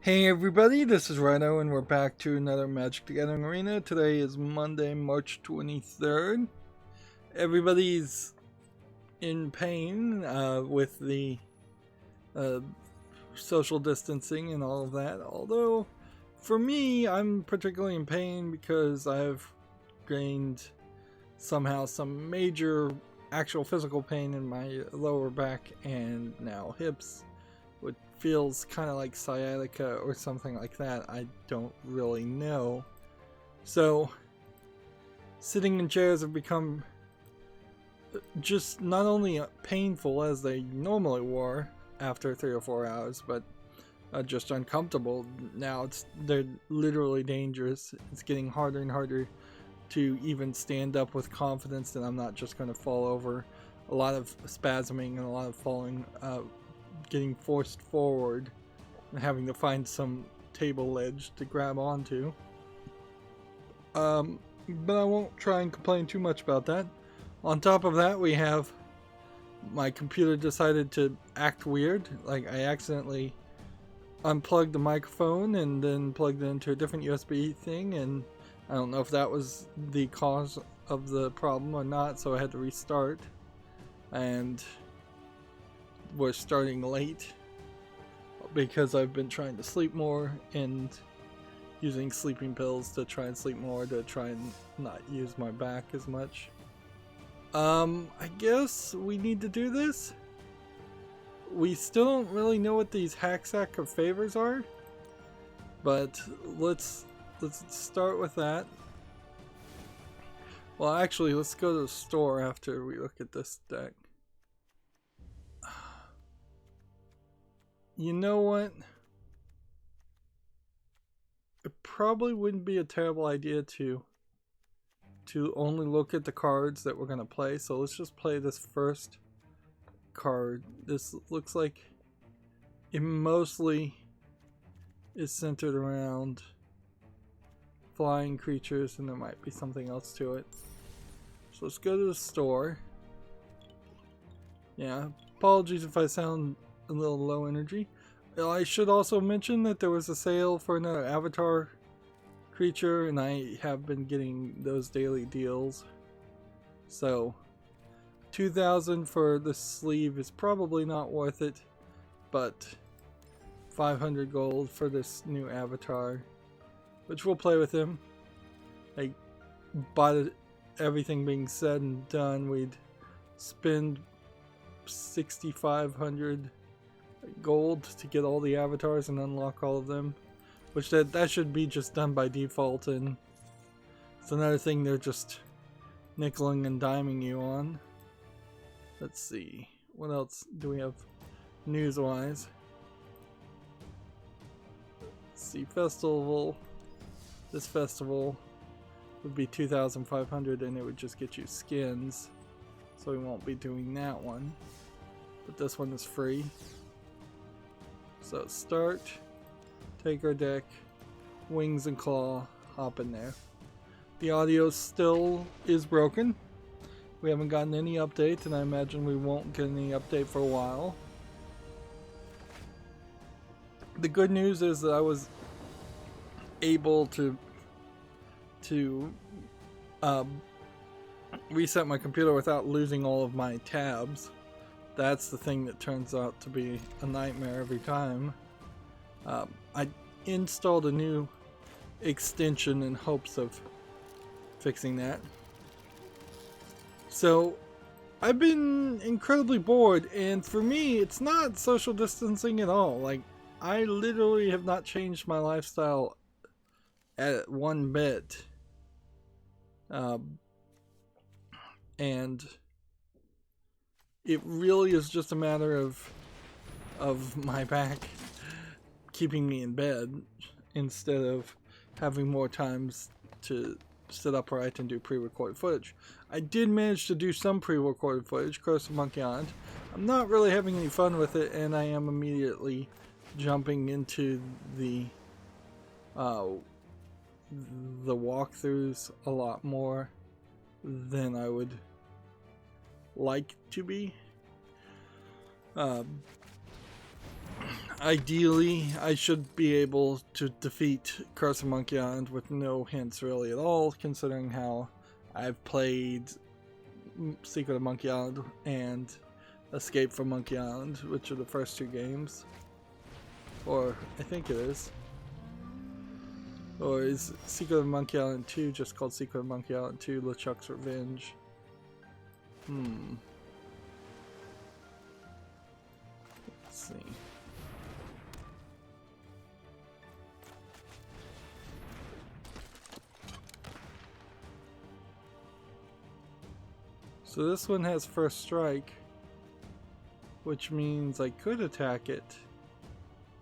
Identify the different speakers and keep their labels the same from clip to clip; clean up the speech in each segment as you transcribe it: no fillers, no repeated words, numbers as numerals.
Speaker 1: Hey everybody, this is Rydo and we're back to another Magic the Gathering Arena. Today is Monday, March 23rd. Everybody's in pain with the social distancing and all of that. Although, for me, I'm particularly in pain because I've gained somehow some major actual physical pain in my lower back and now hips. What feels kind of like sciatica or something like that. I don't really know. So, sitting in chairs have become just not only painful as they normally were after 3 or 4 hours, but just uncomfortable. Now they're literally dangerous. It's getting harder and harder to even stand up with confidence that I'm not just going to fall over. A lot of spasming and a lot of falling, getting forced forward and having to find some table ledge to grab onto. But I won't try and complain too much about that. On top of that, we have my computer decided to act weird. Like, I accidentally unplugged the microphone and then plugged it into a different USB thing, and I don't know if that was the cause of the problem or not, so I had to restart. And we're starting late because I've been trying to sleep more and using sleeping pills to try and sleep more to try and not use my back as much. I guess we need to do this. We still don't really know what these hacksack of favors are, but let's start with that. Well, actually, let's go to the store after we look at this deck. You know what? It probably wouldn't be a terrible idea to only look at the cards that we're going to play. So let's just play this first card. This looks like it mostly is centered around flying creatures, and there might be something else to it. So let's go to the store. Yeah, apologies if I sound a little low energy. I should also mention that there was a sale for another avatar creature, and I have been getting those daily deals. So 2,000 for the sleeve is probably not worth it, but 500 gold for this new avatar, which we'll play with him. Like, by everything being said and done, we'd spend 6,500 gold to get all the avatars and unlock all of them, which that should be just done by default, and it's another thing they're just nickeling and diming you on. Let's see, what else do we have news wise? Let's see, festival. This festival would be 2,500 and it would just get you skins, so we won't be doing that one, but this one is free. So start, take our deck, wings and claw, hop in there. The audio still is broken. We haven't gotten any update, and I imagine we won't get any update for a while. The good news is that I was able to reset my computer without losing all of my tabs. That's the thing that turns out to be a nightmare every time. I installed a new extension in hopes of fixing that. So I've been incredibly bored, and for me it's not social distancing at all. Like, I literally have not changed my lifestyle at one bit. And it really is just a matter of my back keeping me in bed instead of having more times to sit upright and do pre-recorded footage. I did manage to do some pre-recorded footage, Curse of Monkey Island. I'm not really having any fun with it, and I am immediately jumping into the walkthroughs a lot more than I would like to be. ideally, I should be able to defeat Curse of Monkey Island with no hints really at all, considering how I've played Secret of Monkey Island and Escape from Monkey Island, which are the first two games. Or, I think it is. Or is Secret of Monkey Island 2 just called Secret of Monkey Island 2 LeChuck's Revenge? Let's see. So this one has first strike, which means I could attack it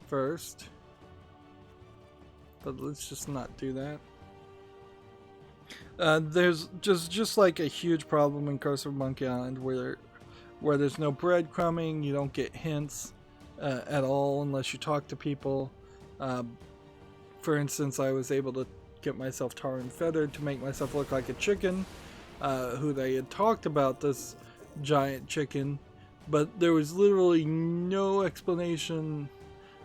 Speaker 1: first. But let's just not do that. There's just like a huge problem in Curse of Monkey Island where there's no breadcrumbing, you don't get hints at all unless you talk to people. For instance, I was able to get myself tar and feathered to make myself look like a chicken, who they had talked about this giant chicken, but there was literally no explanation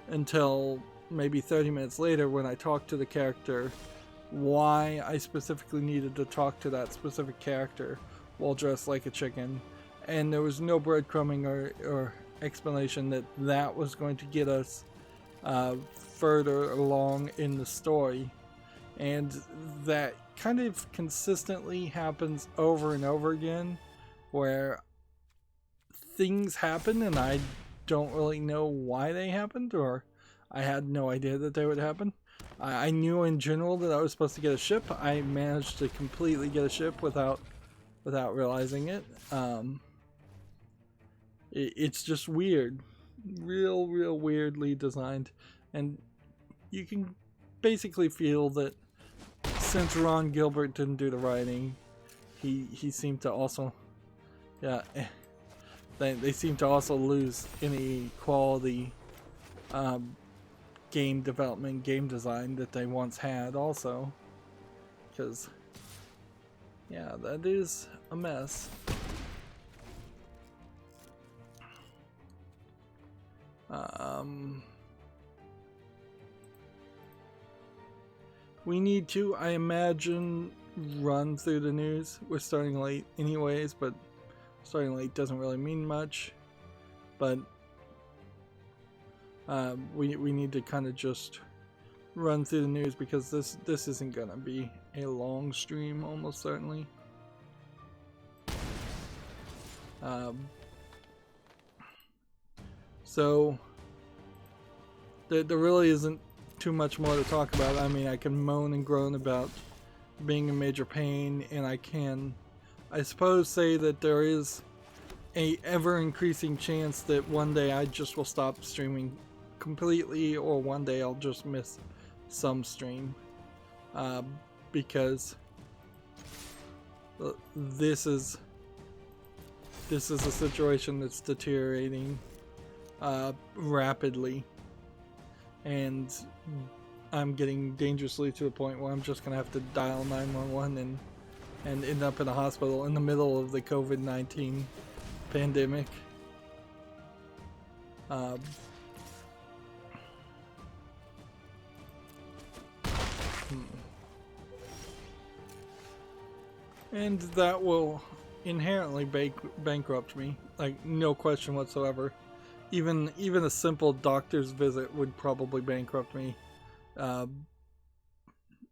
Speaker 1: until maybe 30 minutes later when I talked to the character why I specifically needed to talk to that specific character while dressed like a chicken, and there was no breadcrumbing or explanation that was going to get us further along in the story. And that kind of consistently happens over and over again, where things happen and I don't really know why they happened, or I had no idea that they would happen. I knew in general that I was supposed to get a ship. I managed to completely get a ship without realizing it. It's just weird. Real weirdly designed. And you can basically feel that since Ron Gilbert didn't do the writing, he seemed to also... Yeah, they seem to also lose any quality game development, game design that they once had also. Because, yeah, that is a mess. We need to, I imagine, run through the news. We're starting late anyways, but starting late doesn't really mean much. But we need to kind of just run through the news, because this isn't gonna be a long stream, almost certainly. So there really isn't too much more to talk about. I mean, I can moan and groan about being in major pain, and I can, I suppose, say that there is a ever-increasing chance that one day I just will stop streaming completely, or one day I'll just miss some stream, because this is a situation that's deteriorating rapidly, and I'm getting dangerously to the point where I'm just gonna have to dial 911 and end up in a hospital in the middle of the COVID-19 pandemic. And that will inherently bankrupt me, like, no question whatsoever. Even a simple doctor's visit would probably bankrupt me.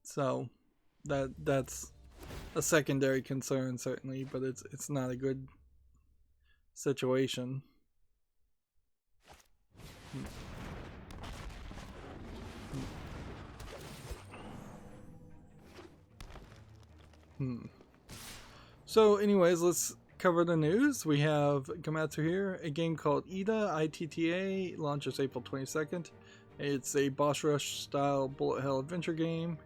Speaker 1: So that's a secondary concern, certainly, but it's not a good situation. So anyways, let's cover the news. We have Gamatsu here, a game called Ida, ITTA, launches April 22nd. It's a boss rush style bullet hell adventure game.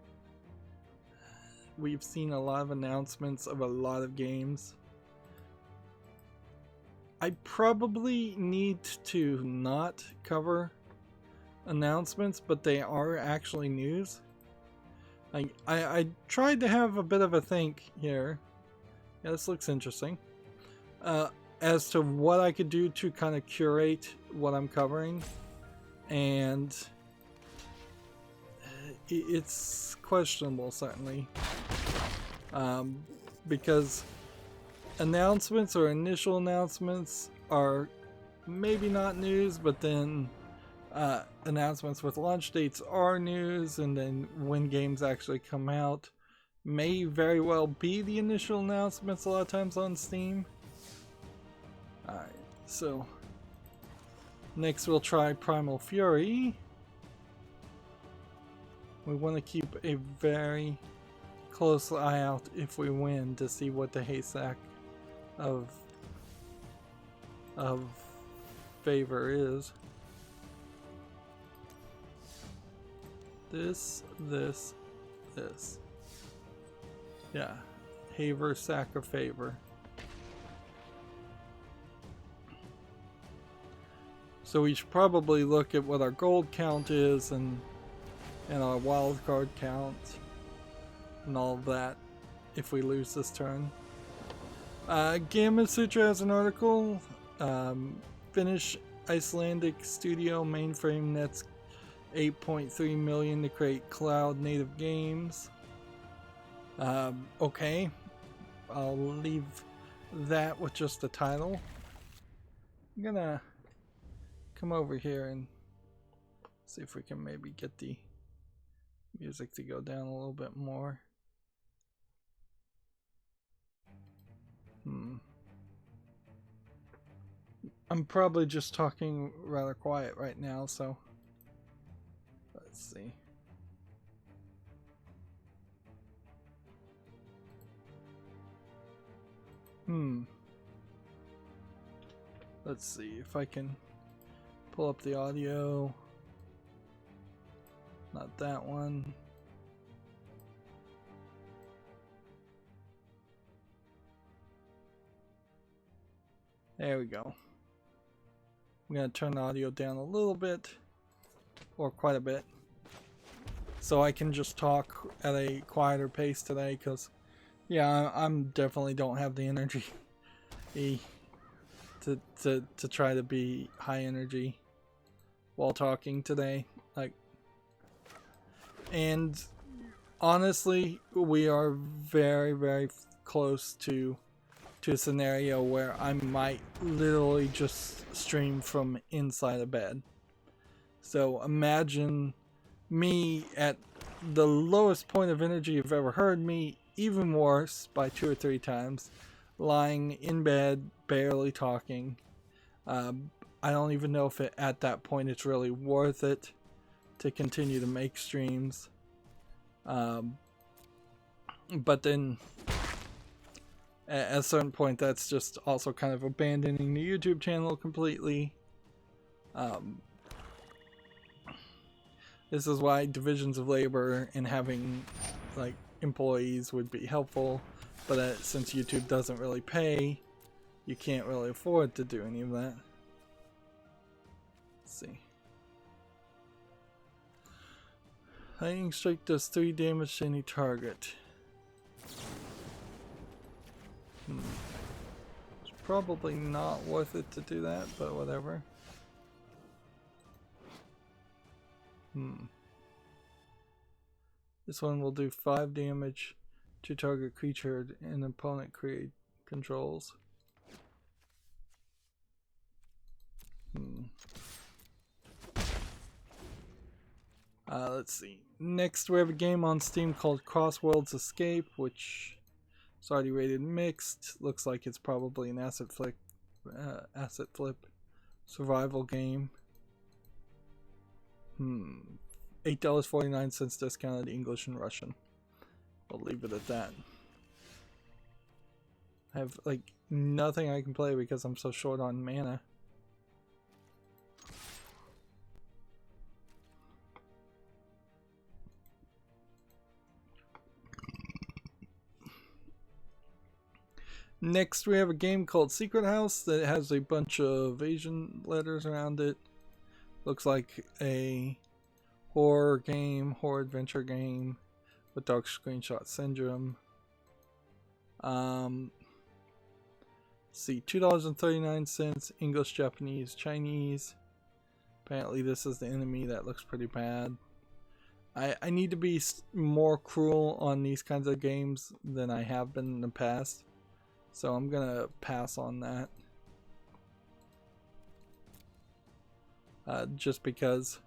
Speaker 1: We've seen a lot of announcements of a lot of games. I probably need to not cover announcements, but they are actually news. I tried to have a bit of a think here. Yeah, this looks interesting. As to what I could do to kind of curate what I'm covering. and it's questionable, certainly, because announcements or initial announcements are maybe not news, but then announcements with launch dates are news, and then when games actually come out may very well be the initial announcements a lot of times on Steam. Alright, so next we'll try Primal Fury. We want to keep a very close eye out if we win to see what the haystack of favor is. This. Yeah, haver, sack, or favor. So we should probably look at what our gold count is and our wildcard count and all of that if we lose this turn. Gamma Sutra has an article. Finnish Icelandic studio mainframe nets 8.3 million to create cloud native games. Okay, I'll leave that with just the title. I'm gonna come over here and see if we can maybe get the music to go down a little bit more. I'm probably just talking rather quiet right now, so let's see. Let's see if I can pull up the audio. Not that one. There we go. I'm going to turn the audio down a little bit, or quite a bit, so I can just talk at a quieter pace today, because yeah, I'm definitely don't have the energy to try to be high energy while talking today. Like, and honestly, we are very, very close to a scenario where I might literally just stream from inside a bed. So imagine me at the lowest point of energy you've ever heard me, even worse by 2 or 3 times, lying in bed, barely talking. I don't even know if at that point it's really worth it to continue to make streams. But then at a certain point, that's just also kind of abandoning the YouTube channel completely. This is why divisions of labor and having like employees would be helpful, but since YouTube doesn't really pay, you can't really afford to do any of that. Let's see. Lightning strike does 3 damage to any target. It's probably not worth it to do that, but whatever. This one will do 5 damage to target creature an opponent controls. Let's see. Next, we have a game on Steam called Crossworlds Escape, which is already rated mixed. Looks like it's probably an asset flip survival game. $8.49 discounted English and Russian. I'll leave it at that. I have like nothing I can play because I'm so short on mana. Next, we have a game called Secret House that has a bunch of Asian letters around it. Looks like a horror game, horror adventure game with dark screenshot syndrome. See, $2.39, English, Japanese, Chinese. Apparently this is the enemy. That looks pretty bad. I need to be more cruel on these kinds of games than I have been in the past. So I'm gonna pass on that. Just because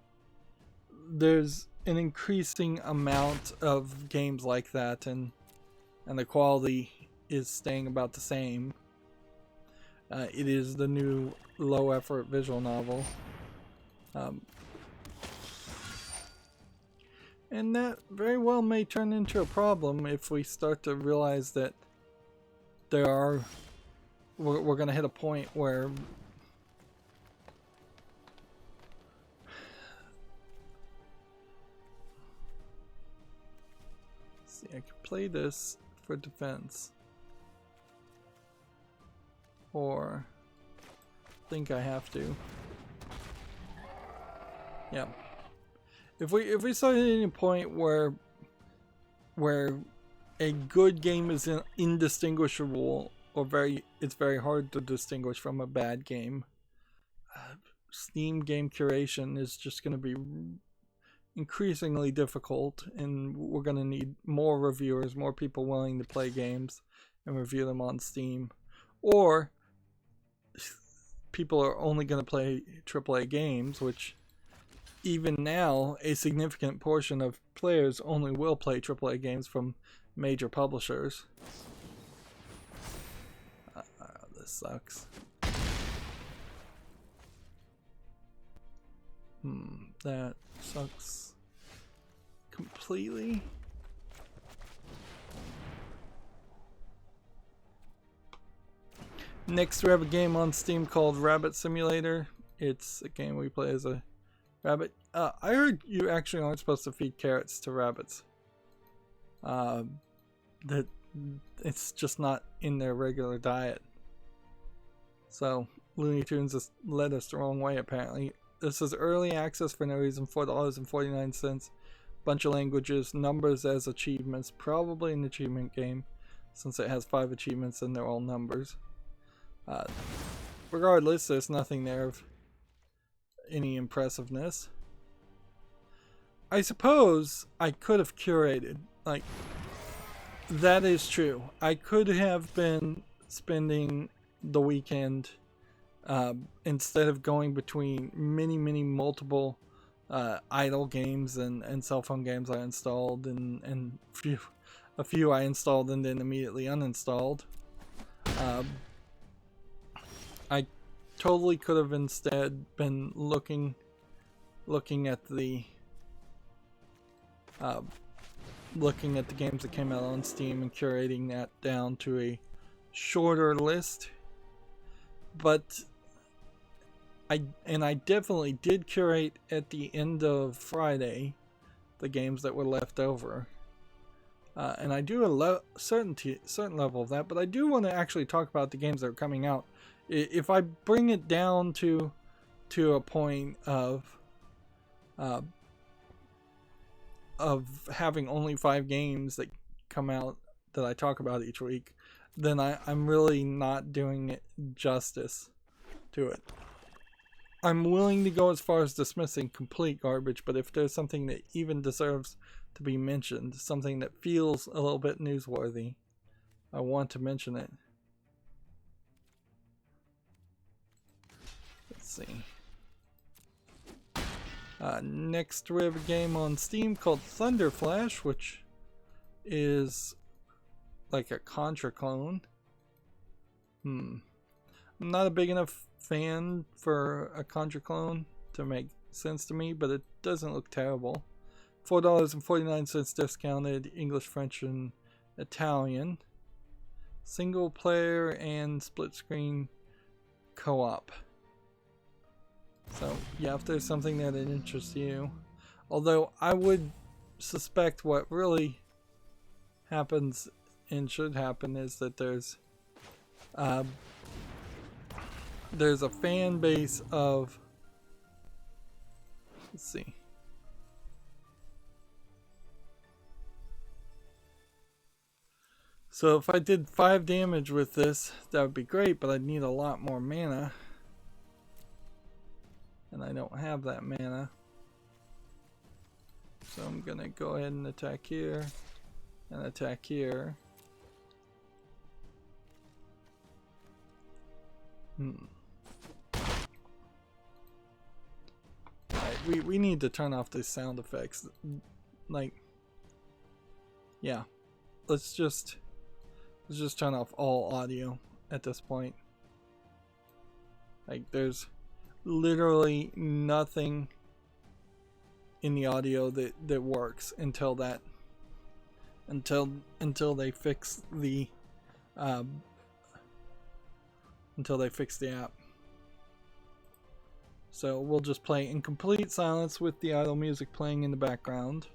Speaker 1: there's an increasing amount of games like that, and the quality is staying about the same. It is the new low effort visual novel. And that very well may turn into a problem if we start to realize that we're going to hit a point where see, I could play this for defense, or I think I have to. Yeah. If we start hitting a point where a good game is indistinguishable, or it's very hard to distinguish from a bad game, Steam game curation is just going to be increasingly difficult, and we're going to need more reviewers, more people willing to play games and review them on Steam, or people are only going to play AAA games, which even now a significant portion of players only will play AAA games from major publishers. This sucks. That sucks completely. Next, we have a game on Steam called Rabbit Simulator. It's a game we play as a rabbit. I heard you actually aren't supposed to feed carrots to rabbits. That it's just not in their regular diet. So Looney Tunes has led us the wrong way, apparently. This is early access for no reason, $4.49. Bunch of languages, numbers as achievements, probably an achievement game, since it has 5 achievements and they're all numbers. Regardless, there's nothing there of any impressiveness. I suppose I could have curated, like, that is true. I could have been spending the weekend, instead of going between many multiple idle games and cell phone games I installed, and a few I installed and then immediately uninstalled. I totally could have instead been looking at the games that came out on Steam and curating that down to a shorter list. But I definitely did curate at the end of Friday the games that were left over. And I do a certain level of that, but I do want to actually talk about the games that are coming out. If I bring it down to a point of having only 5 games that come out that I talk about each week, then I'm really not doing it justice to it. I'm willing to go as far as dismissing complete garbage, but if there's something that even deserves to be mentioned, something that feels a little bit newsworthy, I want to mention it. Let's see. Next we have a game on Steam called Thunder Flash, which is like a Contra clone. I'm not a big enough fan for a Contra clone to make sense to me, but it doesn't look terrible. $4.49 discounted, English, French, and Italian. Single player and split screen co-op. So yeah, if there's something that interests you. Although I would suspect what really happens and should happen is that there's a fan base of, let's see, so if I did 5 damage with this, that would be great, but I'd need a lot more mana, and I don't have that mana. So I'm gonna go ahead and attack here, and attack here. Alright, we need to turn off these sound effects. Like, yeah. Let's just turn off all audio at this point. Like, there's literally nothing in the audio that works until they fix the app. So we'll just play in complete silence with the idle music playing in the background.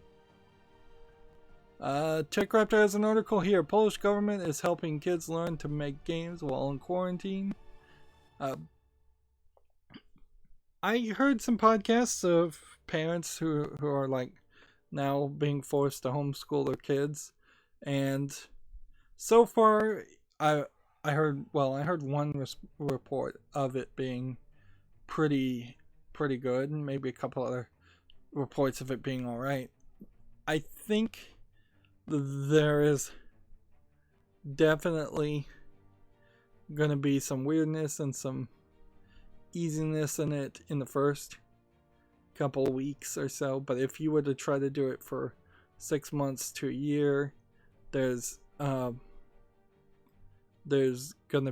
Speaker 1: TechRaptor has an article here. Polish government is helping kids learn to make games while in quarantine. I heard some podcasts of parents who are like now being forced to homeschool their kids, and so far I heard one report of it being pretty good, and maybe a couple other reports of it being all right. I think there is definitely gonna be some weirdness and some easiness in it in the first couple weeks or so, but if you were to try to do it for 6 months to a year, there's gonna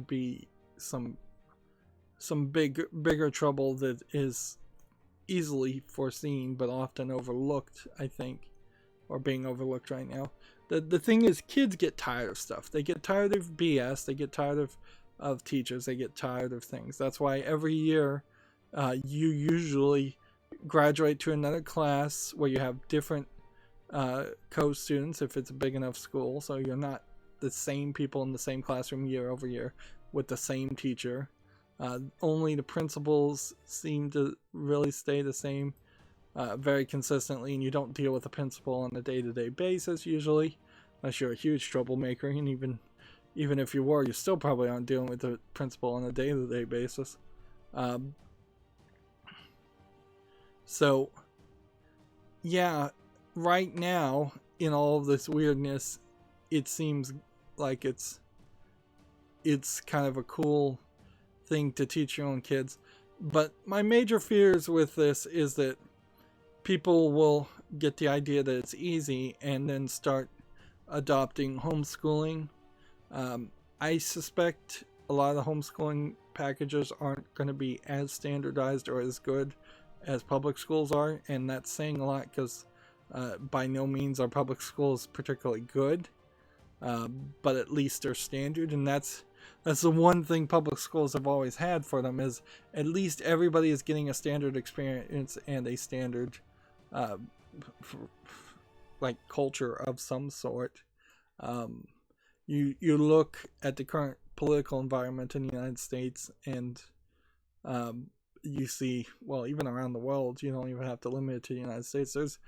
Speaker 1: be some bigger trouble that is easily foreseen but often overlooked, I think, or being overlooked right now. The thing is, kids get tired of stuff. They get tired of BS. They get tired of teachers. They get tired of things. That's why every year you usually graduate to another class where you have different co-students if it's a big enough school, so you're not the same people in the same classroom year over year with the same teacher. Only the principals seem to really stay the same very consistently, and you don't deal with the principal on a day-to-day basis usually, unless you're a huge troublemaker, and even if you were, you still probably aren't dealing with the principal on a day-to-day basis. So, yeah, right now, in all of this weirdness, it seems like it's kind of a cool thing to teach your own kids. But my major fears with this is that people will get the idea that it's easy and then start adopting homeschooling. I suspect a lot of the homeschooling packages aren't going to be as standardized or as good as public schools are, and that's saying a lot because by no means are public schools particularly good, but at least they're standard, and that's the one thing public schools have always had for them, is at least everybody is getting a standard experience and a standard like culture of some sort. You look at the current political environment in the United States, and you see, well, even around the world, you don't even have to limit it to the United States. There's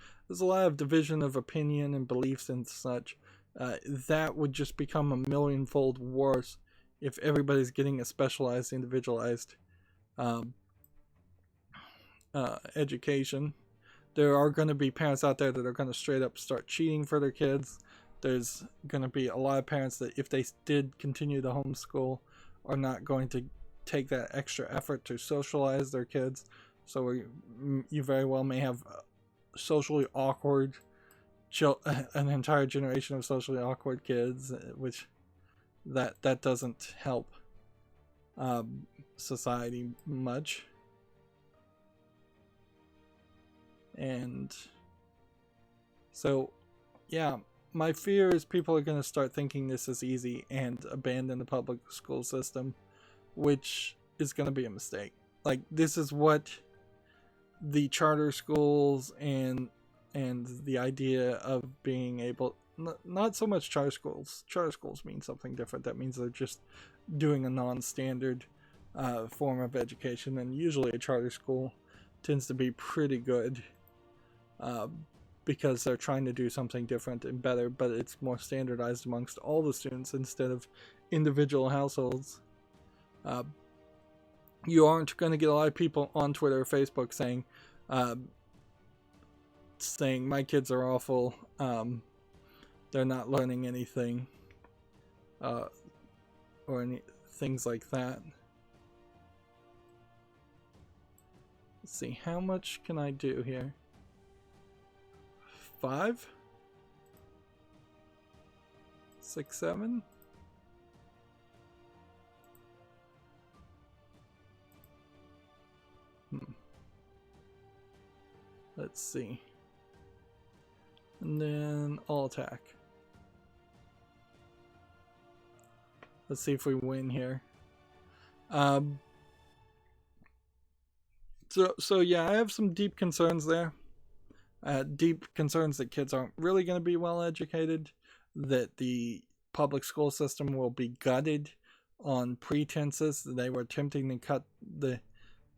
Speaker 1: a lot of division of opinion and beliefs and such. That would just become a millionfold worse if everybody's getting a specialized, individualized education. There are going to be parents out there that are going to straight up start cheating for their kids. There's going to be a lot of parents that, if they did continue to homeschool, are not going to take that extra effort to socialize their kids. So you very well may have socially awkward an entire generation of socially awkward kids, which that doesn't help society much. And so, yeah, my fear is people are going to start thinking this is easy and abandon the public school system, which is going to be a mistake. Like, this is what the charter schools and the idea of being able, not so much charter schools mean something different. That means they're just doing a non-standard form of education, and usually a charter school tends to be pretty good because they're trying to do something different and better, but it's more standardized amongst all the students instead of individual households. you aren't going to get a lot of people on Twitter or Facebook saying, my kids are awful, they're not learning anything, or any things like that. Let's see, how much can I do here? 5? 6, 7? Let's see. And then all attack. Let's see if we win here. So yeah, I have some deep concerns there. Deep concerns that kids aren't really going to be well educated, that the public school system will be gutted on pretenses that they were attempting to cut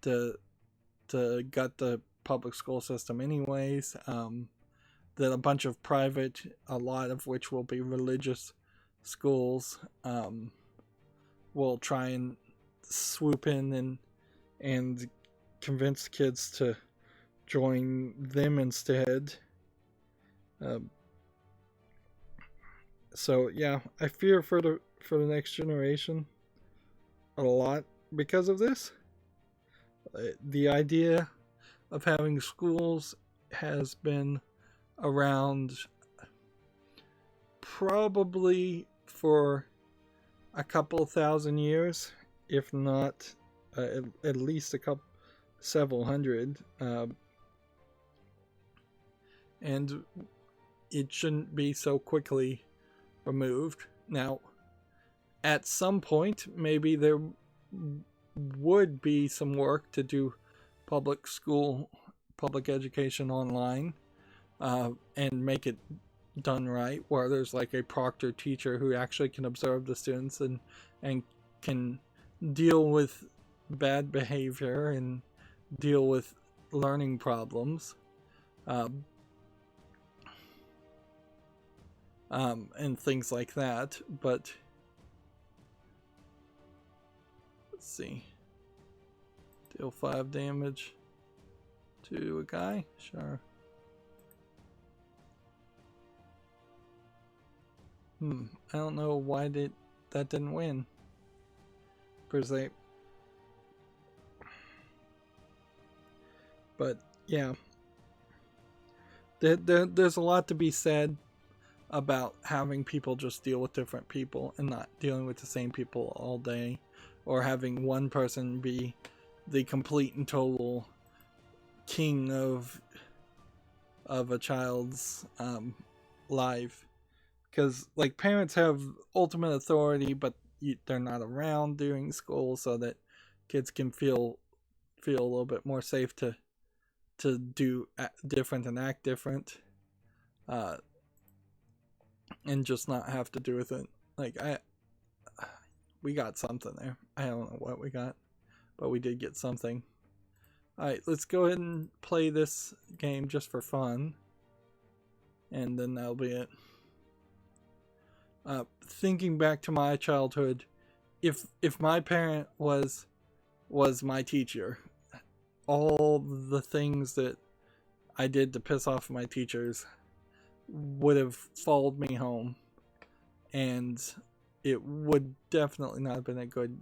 Speaker 1: to gut the public school system anyways. That a bunch of private, a lot of which will be religious schools, will try and swoop in and convince kids to join them instead. So yeah, I fear for the next generation a lot because of this. The idea of having schools has been around probably for a couple thousand years, if not at least several hundred, and it shouldn't be so quickly removed. Now, at some point, maybe there would be some work to do public education online, and make it done right, where there's like a proctor teacher who actually can observe the students and can deal with bad behavior and deal with learning problems, and things like that. But let's see, deal 5 damage to a guy, sure. I don't know why that didn't win per se. But yeah, there's a lot to be said about having people just deal with different people and not dealing with the same people all day, or having one person be the complete and total king of a child's life. Because like parents have ultimate authority, but they're not around during school, so that kids can feel a little bit more safe to do different and act different, and just not have to do with it. Like we got something there. I don't know what we got, but we did get something. Alright, let's go ahead and play this game just for fun, and then that'll be it. Thinking back to my childhood, if my parent was my teacher, all the things that I did to piss off my teachers would have followed me home, and it would definitely not have been a good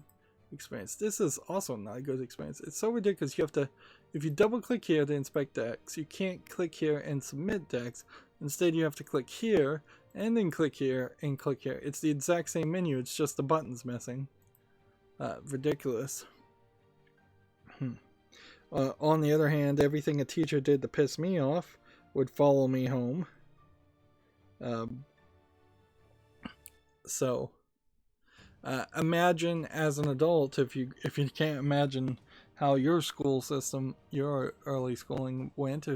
Speaker 1: experience. This is also not a good experience. It's so ridiculous. You have to, if you double click here to inspect decks, you can't click here and submit decks. Instead, you have to click here and then click here and click here. It's the exact same menu, it's just the buttons missing. Ridiculous. On the other hand, everything a teacher did to piss me off would follow me home. So imagine as an adult, if you can't imagine how your school system, your early schooling went,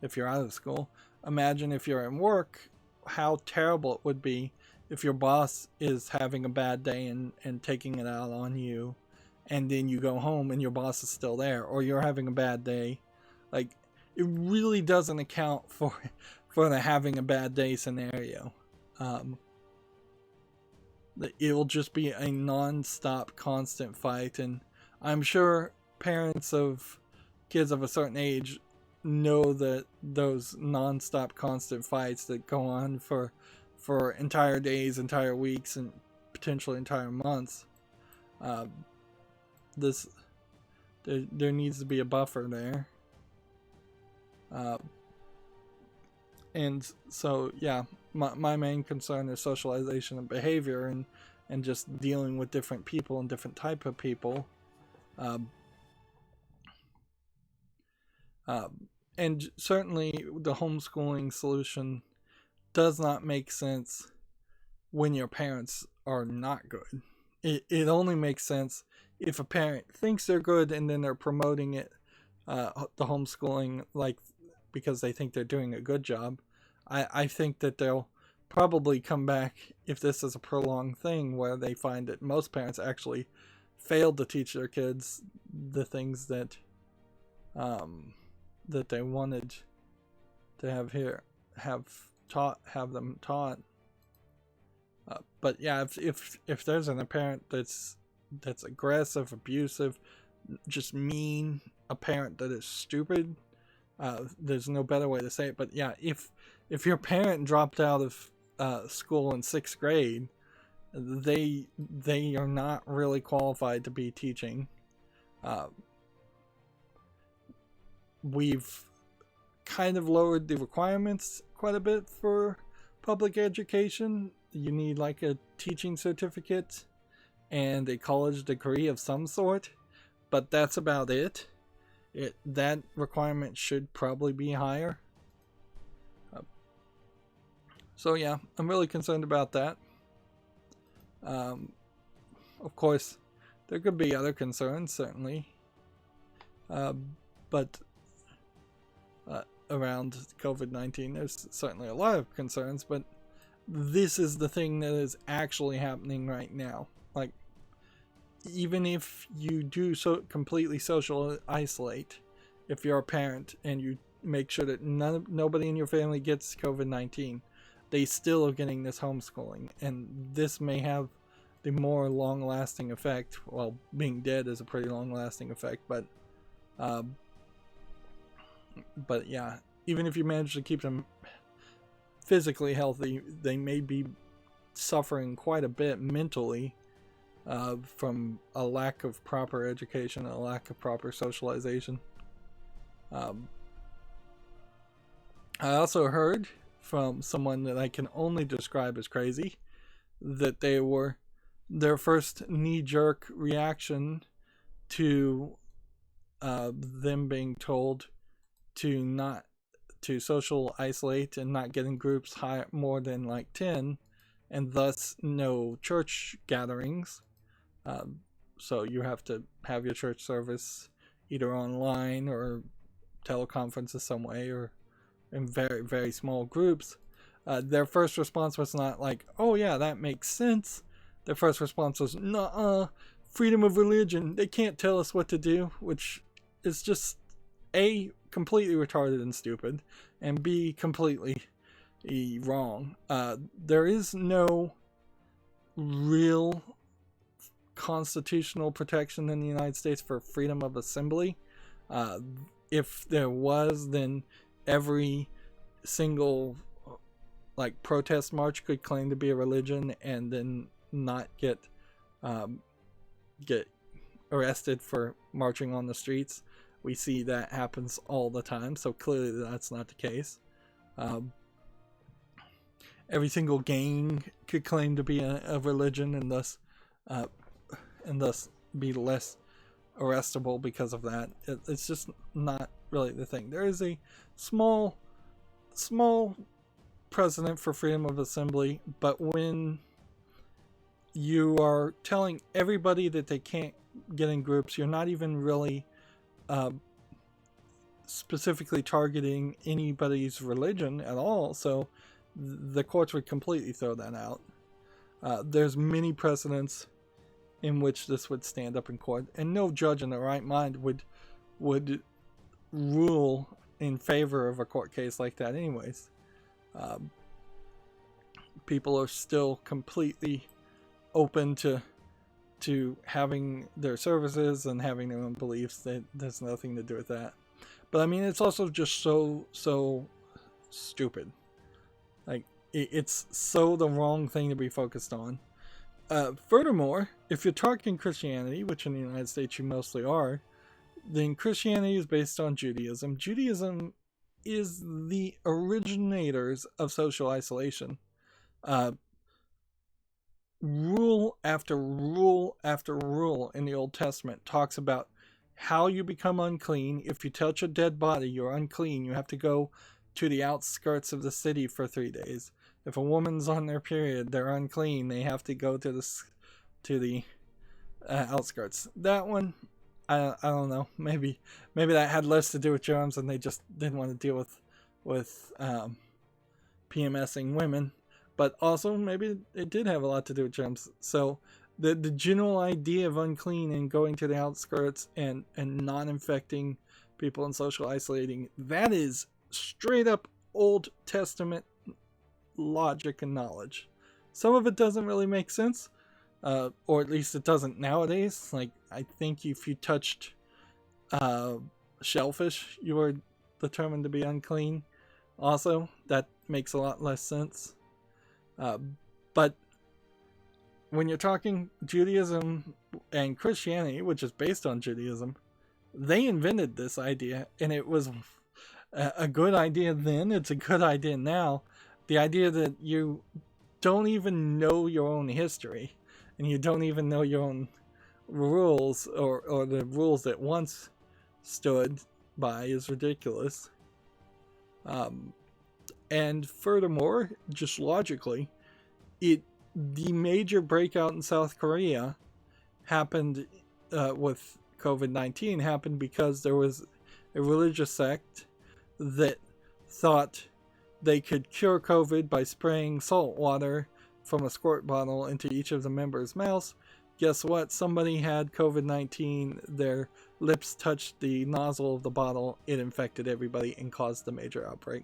Speaker 1: if you're out of school, imagine if you're in work, how terrible it would be if your boss is having a bad day and taking it out on you, and then you go home and your boss is still there, or you're having a bad day. Like, it really doesn't account for the having a bad day scenario. It will just be a non-stop constant fight, and I'm sure parents of kids of a certain age know that those non-stop constant fights that go on for entire days, entire weeks, and potentially entire months, this there needs to be a buffer there. And so, yeah, my main concern is socialization and behavior, and just dealing with different people and different type of people. And certainly the homeschooling solution does not make sense when your parents are not good. It only makes sense if a parent thinks they're good and then they're promoting it, the homeschooling, like, because they think they're doing a good job. I think that they'll probably come back if this is a prolonged thing where they find that most parents actually failed to teach their kids the things that that they wanted to have them taught. But yeah, if there's a parent that's aggressive, abusive, just mean, a parent that is stupid, there's no better way to say it. But yeah, if your parent dropped out of school in 6th grade, they are not really qualified to be teaching. We've kind of lowered the requirements quite a bit for public education. You need like a teaching certificate and a college degree of some sort, but that's about it. That requirement should probably be higher. So yeah, I'm really concerned about that. Of course, there could be other concerns, certainly. But around COVID-19, there's certainly a lot of concerns, but this is the thing that is actually happening right now. Like, even if you do so completely social isolate, if you're a parent and you make sure that nobody in your family gets COVID-19, they still are getting this homeschooling, and this may have the more long-lasting effect. Well, being dead is a pretty long-lasting effect, but yeah, even if you manage to keep them physically healthy, they may be suffering quite a bit mentally from a lack of proper education, a lack of proper socialization. I also heard from someone that I can only describe as crazy that their first knee-jerk reaction to them being told to social isolate and not get in groups more than like 10, and thus no church gatherings. So you have to have your church service either online or teleconferences some way, or in very, very small groups. Their first response was not like, oh yeah, that makes sense. Their first response was, nuh-uh, freedom of religion, they can't tell us what to do, which is just A, completely retarded and stupid, and B, completely wrong. There is no real constitutional protection in the United States for freedom of assembly. If there was, then every single like protest march could claim to be a religion and then not get arrested for marching on the streets. We see that happens all the time, so clearly that's not the case. Every single gang could claim to be a religion and thus be less arrestable because of that. It's just not really the thing. There is a small precedent for freedom of assembly, but when you are telling everybody that they can't get in groups, you're not even really specifically targeting anybody's religion at all, so the courts would completely throw that out. There's many precedents in which this would stand up in court, and no judge in their right mind would rule in favor of a court case like that anyways. People are still completely open to to having their services and having their own beliefs. That there's nothing to do with that. But I mean, it's also just so stupid. Like, it's so the wrong thing to be focused on. Furthermore, if you're talking Christianity, which in the United States you mostly are, then Christianity is based on Judaism. Judaism is the originators of social isolation. Rule after rule after rule in the Old Testament talks about how you become unclean. If you touch a dead body, you're unclean. You have to go to the outskirts of the city for 3 days. If a woman's on their period, they're unclean. They have to go to the outskirts. That one, I don't know. Maybe that had less to do with germs, and they just didn't want to deal with PMSing women. But also, maybe it did have a lot to do with germs. So the general idea of unclean and going to the outskirts and not infecting people and social isolating, that is straight up Old Testament logic and knowledge. Some of it doesn't really make sense, or at least it doesn't nowadays. Like, I think if you touched shellfish, you were determined to be unclean. Also, that makes a lot less sense. But when you're talking Judaism and Christianity, which is based on Judaism, they invented this idea, and it was a good idea then. It's a good idea now. The idea that you don't even know your own history, and you don't even know your own rules, or the rules that once stood by, is ridiculous. And furthermore, just logically, the major breakout in South Korea happened with COVID-19 happened because there was a religious sect that thought they could cure COVID by spraying salt water from a squirt bottle into each of the members' mouths. Guess what? Somebody had COVID-19, their lips touched the nozzle of the bottle, it infected everybody and caused a major outbreak.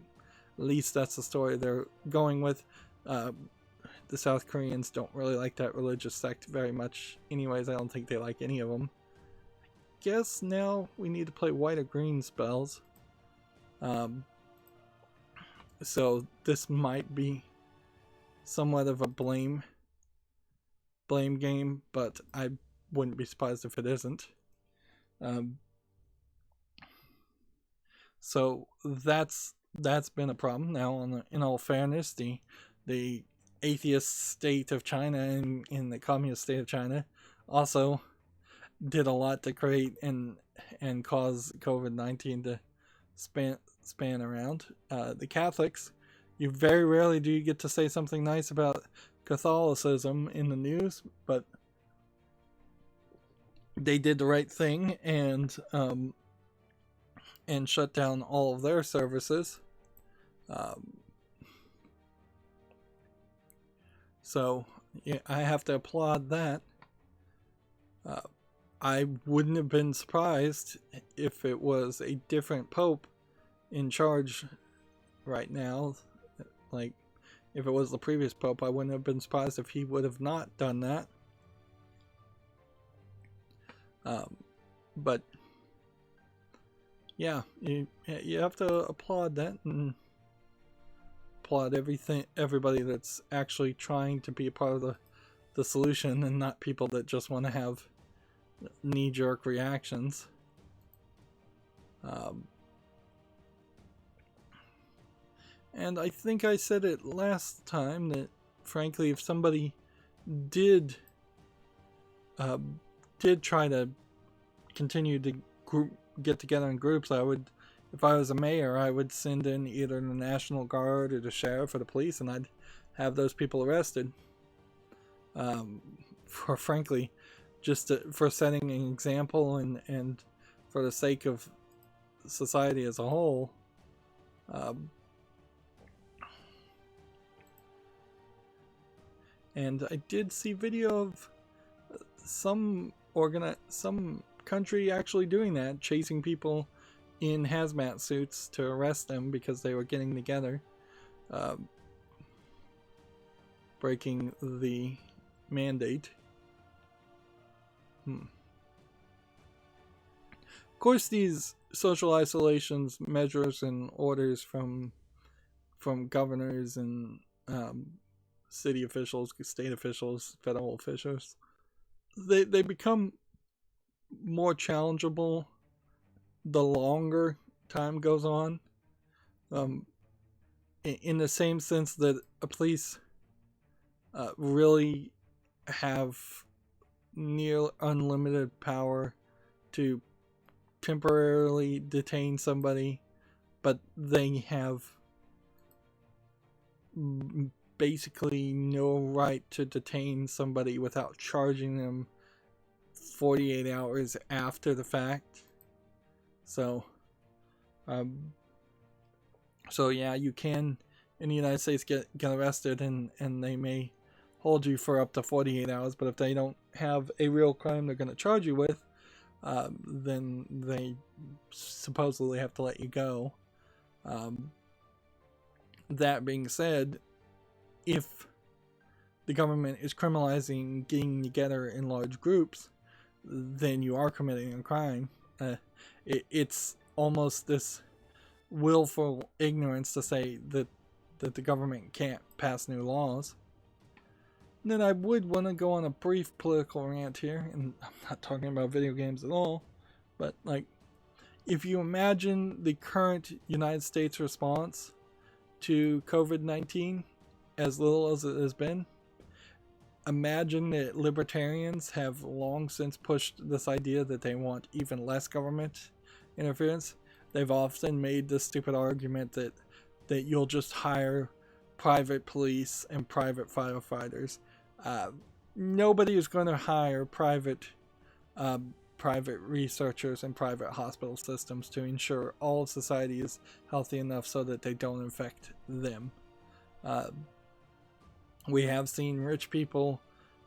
Speaker 1: At least that's the story they're going with. The South Koreans don't really like that religious sect very much. Anyways, I don't think they like any of them. I guess now we need to play white or green spells. So this might be somewhat of a blame game, but I wouldn't be surprised if it isn't. So that's been a problem. Now, in all fairness, the atheist state of China and in the communist state of China also did a lot to create and cause COVID-19 to span around. The Catholics, you very rarely do you get to say something nice about Catholicism in the news, but they did the right thing and shut down all of their services. So yeah, I have to applaud that. I wouldn't have been surprised if it was a different pope in charge right now. Like, if it was the previous pope, I wouldn't have been surprised if he would have not done that. But yeah, you have to applaud that and applaud everybody that's actually trying to be a part of the solution, and not people that just want to have knee-jerk reactions. And I think I said it last time that, frankly, if somebody did try to continue to get together in groups, I would, if I was a mayor, I would send in either the National Guard or the sheriff or the police, and I'd have those people arrested. For frankly, just for setting an example and for the sake of society as a whole. And I did see video of some country actually doing that, chasing people in hazmat suits to arrest them because they were getting together, breaking the mandate. Of course, these social isolations measures and orders from governors and city officials, state officials, federal officials, they become more challengeable the longer time goes on. In the same sense that a police really have near unlimited power to temporarily detain somebody, but they have basically no right to detain somebody without charging them 48 hours after the fact. So yeah, you can in the United States get arrested and they may hold you for up to 48 hours, but if they don't have a real crime they're going to charge you with, then they supposedly have to let you go. That being said, if the government is criminalizing getting together in large groups, then you are committing a crime. It's almost this willful ignorance to say that the government can't pass new laws. And then I would want to go on a brief political rant here, and I'm not talking about video games at all, but like, if you imagine the current United States response to COVID-19, as little as it has been, imagine that libertarians have long since pushed this idea that they want even less government interference. They've often made the stupid argument that you'll just hire private police and private firefighters. Nobody is going to hire private researchers and private hospital systems to ensure all of society is healthy enough so that they don't infect them. We have seen rich people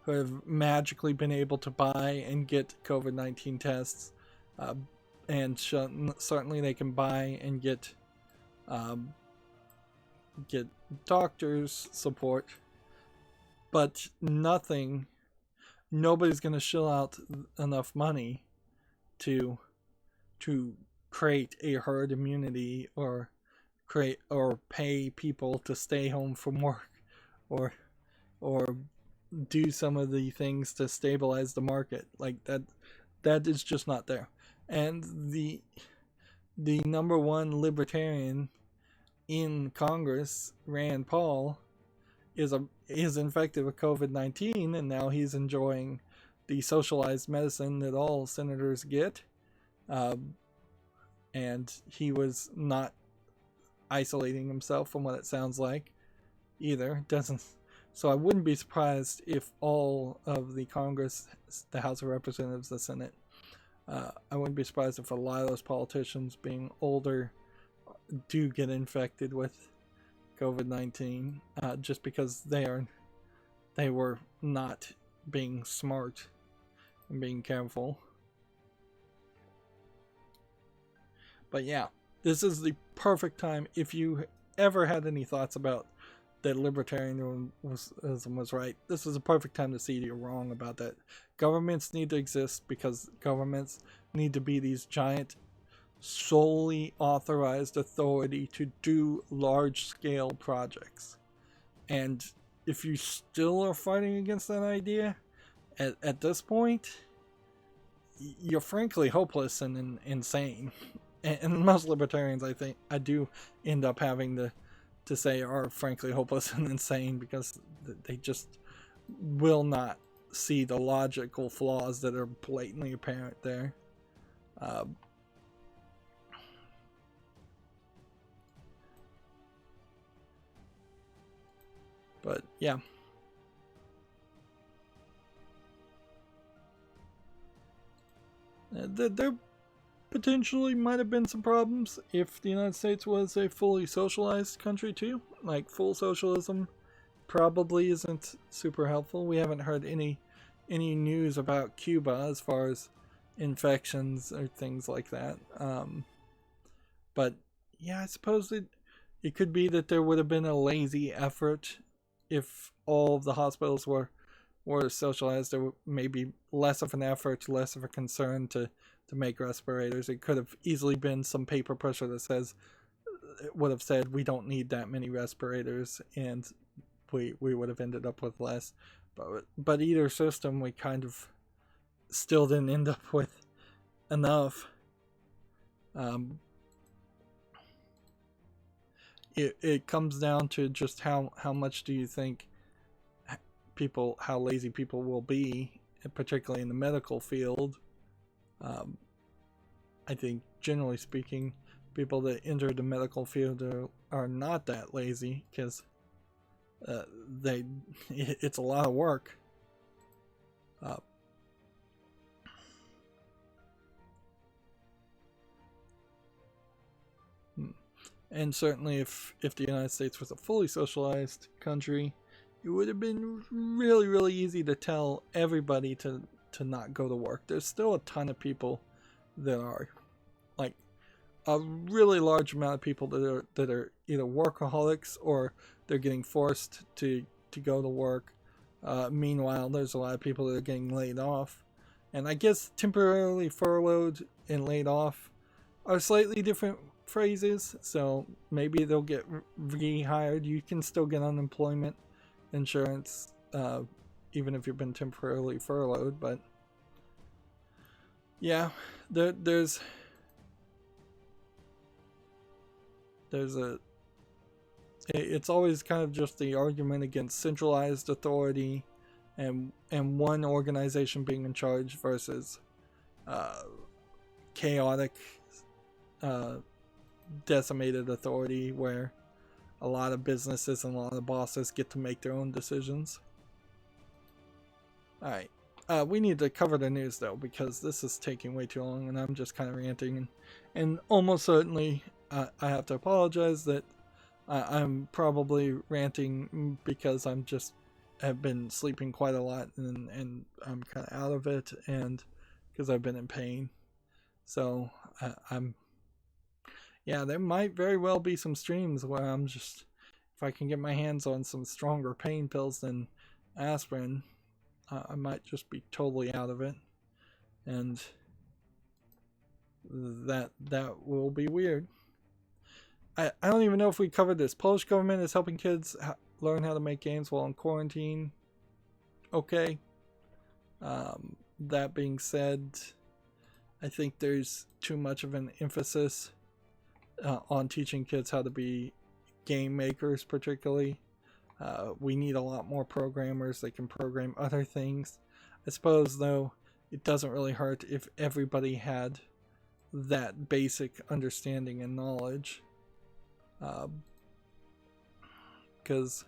Speaker 1: who have magically been able to buy and get COVID-19 tests, and certainly they can buy and get doctors' support, but nobody's going to shell out enough money to create a herd immunity or pay people to stay home from work or do some of the things to stabilize the market. Like that is just not there. And the number one libertarian in Congress, Rand Paul, is infected with COVID-19, and now he's enjoying the socialized medicine that all senators get. And he was not isolating himself, from what it sounds like, either. So I wouldn't be surprised if all of the Congress, the House of Representatives, the Senate, I wouldn't be surprised if a lot of those politicians, being older, do get infected with COVID-19, just because they were not being smart and being careful. But yeah, this is the perfect time. If you ever had any thoughts about that libertarianism was right, this is a perfect time to see that you're wrong about that. Governments need to exist because governments need to be these giant, solely authorized authority to do large-scale projects. And if you still are fighting against that idea, at this point, you're frankly hopeless and insane. And most libertarians, I do end up having to say are frankly hopeless and insane, because they just will not see the logical flaws that are blatantly apparent there. But yeah. There potentially might have been some problems if the United States was a fully socialized country too. Like, full socialism probably isn't super helpful. We haven't heard any news about Cuba as far as infections or things like that. But yeah, I suppose it could be that there would have been a lazy effort if all of the hospitals were were socialized, there may be less of an effort, less of a concern to make respirators. It could have easily been some paper pusher that would have said we don't need that many respirators, and we would have ended up with less. But either system, we kind of still didn't end up with enough. It comes down to just how much do you think how lazy people will be, particularly in the medical field. I think generally speaking, people that enter the medical field are not that lazy, because it's a lot of work. And certainly if the United States was a fully socialized country, it would have been really, really easy to tell everybody to not go to work. There's still a ton of people that are, like, a really large amount of people that are either workaholics or they're getting forced to go to work. Meanwhile, there's a lot of people that are getting laid off. And I guess temporarily furloughed and laid off are slightly different phrases, so maybe they'll get rehired. You can still get unemployment insurance even if you've been temporarily furloughed, but yeah, there's it's always kind of just the argument against centralized authority and one organization being in charge versus chaotic decimated authority where a lot of businesses and a lot of bosses get to make their own decisions. Alright, we need to cover the news though, because this is taking way too long and I'm just kind of ranting, and almost certainly I have to apologize that I'm probably ranting because have been sleeping quite a lot, and I'm kind of out of it, and because I've been in pain. So yeah, there might very well be some streams where I'm just, if I can get my hands on some stronger pain pills than aspirin, I might just be totally out of it, and that will be weird. I don't even know if we covered this. Polish government is helping kids learn how to make games while in quarantine. Okay. That being said, I think there's too much of an emphasis on teaching kids how to be game makers, particularly. We need a lot more programmers that can program other things. I suppose, though, it doesn't really hurt if everybody had that basic understanding and knowledge, because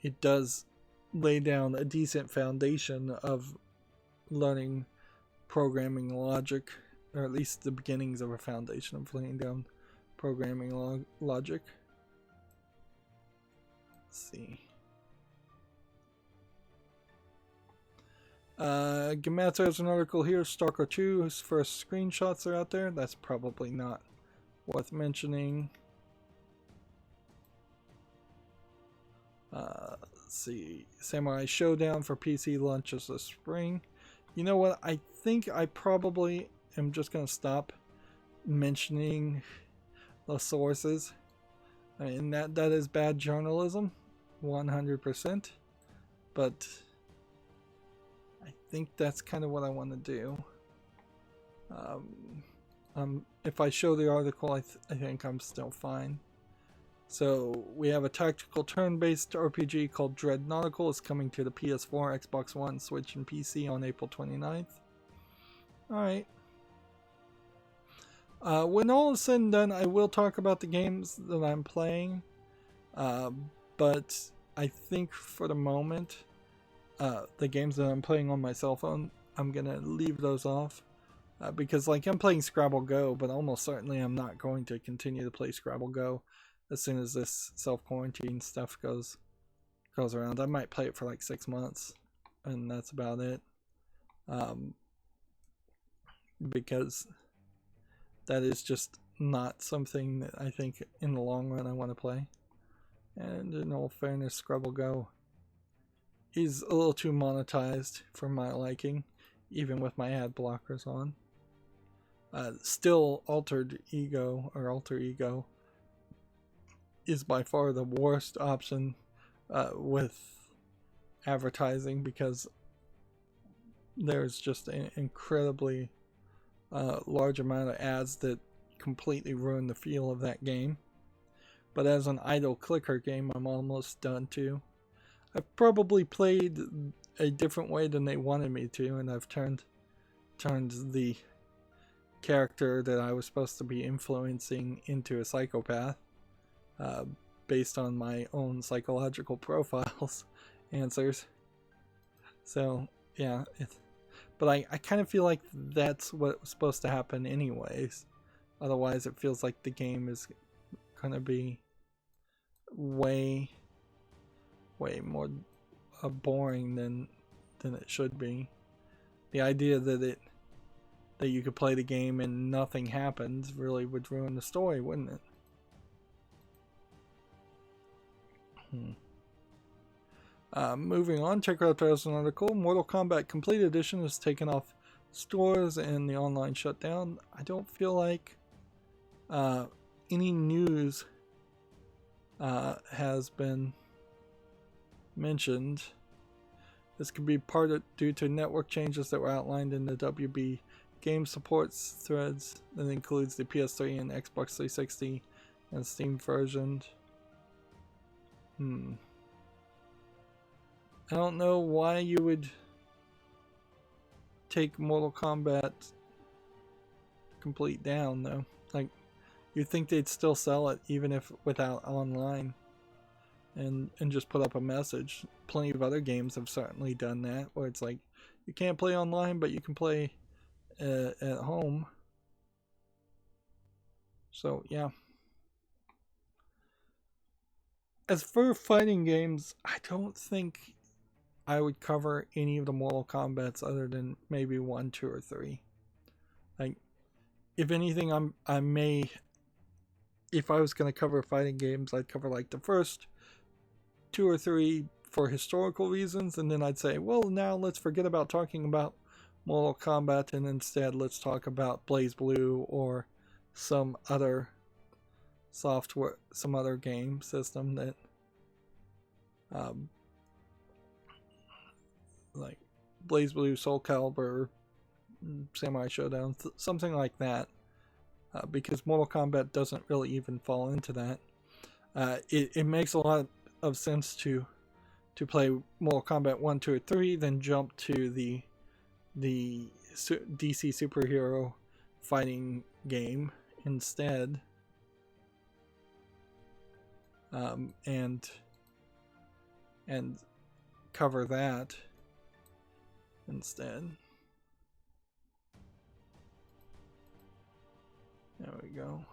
Speaker 1: it does lay down a decent foundation of learning programming logic, or at least the beginnings of a foundation of laying down programming logic. Let's see. Gamatsu has an article here. Stalker 2, his first screenshots are out there. That's probably not worth mentioning. Let's see. Samurai Showdown for PC launches this spring. You know what? I think I probably am just going to stop mentioning the sources. I mean, that is bad journalism, 100%. But I think that's kind of what I want to do. If I show the article, I think I'm still fine. So we have a tactical turn-based RPG called Dreadnautical. It's coming to the PS4, Xbox One, Switch, and PC on April 29th. Alright. When all is said and done, I will talk about the games that I'm playing. But I think for the moment, the games that I'm playing on my cell phone, I'm going to leave those off. Because like I'm playing Scrabble Go, but almost certainly I'm not going to continue to play Scrabble Go as soon as this self-quarantine stuff goes around. I might play it for like 6 months, and that's about it. Because that is just not something that I think in the long run I want to play. And in all fairness, Scrabble Go is a little too monetized for my liking, even with my ad blockers on. Still, alter ego is by far the worst option with advertising, because there's just an incredibly large amount of ads that completely ruin the feel of that game. But as an idle clicker game, I'm almost done too. I've probably played a different way than they wanted me to, and I've turned the character that I was supposed to be influencing into a psychopath, based on my own psychological profiles answers. So yeah, but I kind of feel like that's what was supposed to happen anyways. Otherwise it feels like the game is gonna be way more boring than it should be. The idea that you could play the game and nothing happens really would ruin the story, wouldn't it? Moving on, TechCraft has an article. Mortal Kombat Complete Edition is taken off stores and the online shutdown. I don't feel like any news has been mentioned. This could be due to network changes that were outlined in the WB game supports threads that includes the PS3 and Xbox 360 and Steam versions. I don't know why you would take Mortal Kombat Complete down though. Like, you'd think they'd still sell it even if without online, and just put up a message. Plenty of other games have certainly done that, where it's like, you can't play online but you can play at home. So yeah. As for fighting games, I don't think I would cover any of the Mortal Kombats other than maybe 1, 2, or 3. Like, if anything, I may, if I was going to cover fighting games, I'd cover like the first 2 or 3 for historical reasons, and then I'd say, well, now let's forget about talking about Mortal Kombat and instead let's talk about BlazBlue or some other software, some other game system that like BlazBlue, Soul Calibur, Samurai Showdown, something like that, because Mortal Kombat doesn't really even fall into that. It makes a lot of sense to play Mortal Kombat 1, 2, or 3, then jump to the DC superhero fighting game instead, and cover that instead. There we go.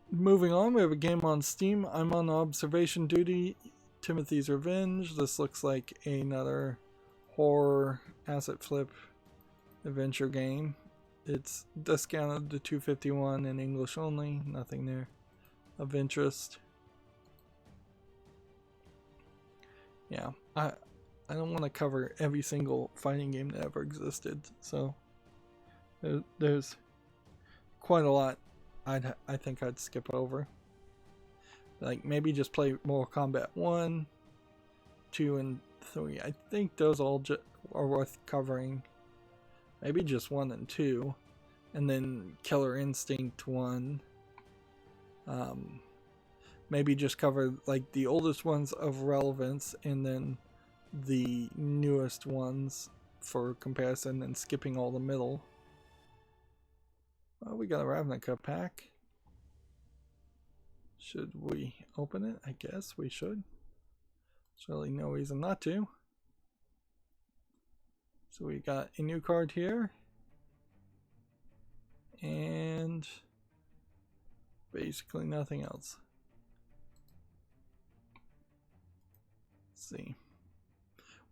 Speaker 1: Moving on, we have a game on Steam. I'm on observation duty. Timothy's Revenge. This looks like another horror asset flip adventure game. It's discounted to $251 in English only. Nothing there of interest. Yeah, I don't want to cover every single fighting game that ever existed, so there's quite a lot I think I'd skip over. Like, maybe just play Mortal Kombat 1, 2, and 3. I think those all are worth covering. Maybe just 1 and 2, and then Killer Instinct 1. Maybe just cover like the oldest ones of relevance and then the newest ones for comparison, and skipping all the middle. Well, we got a Ravnica pack. Should we open it? I guess we should. There's really no reason not to. So we got a new card here. And basically nothing else. Let's see.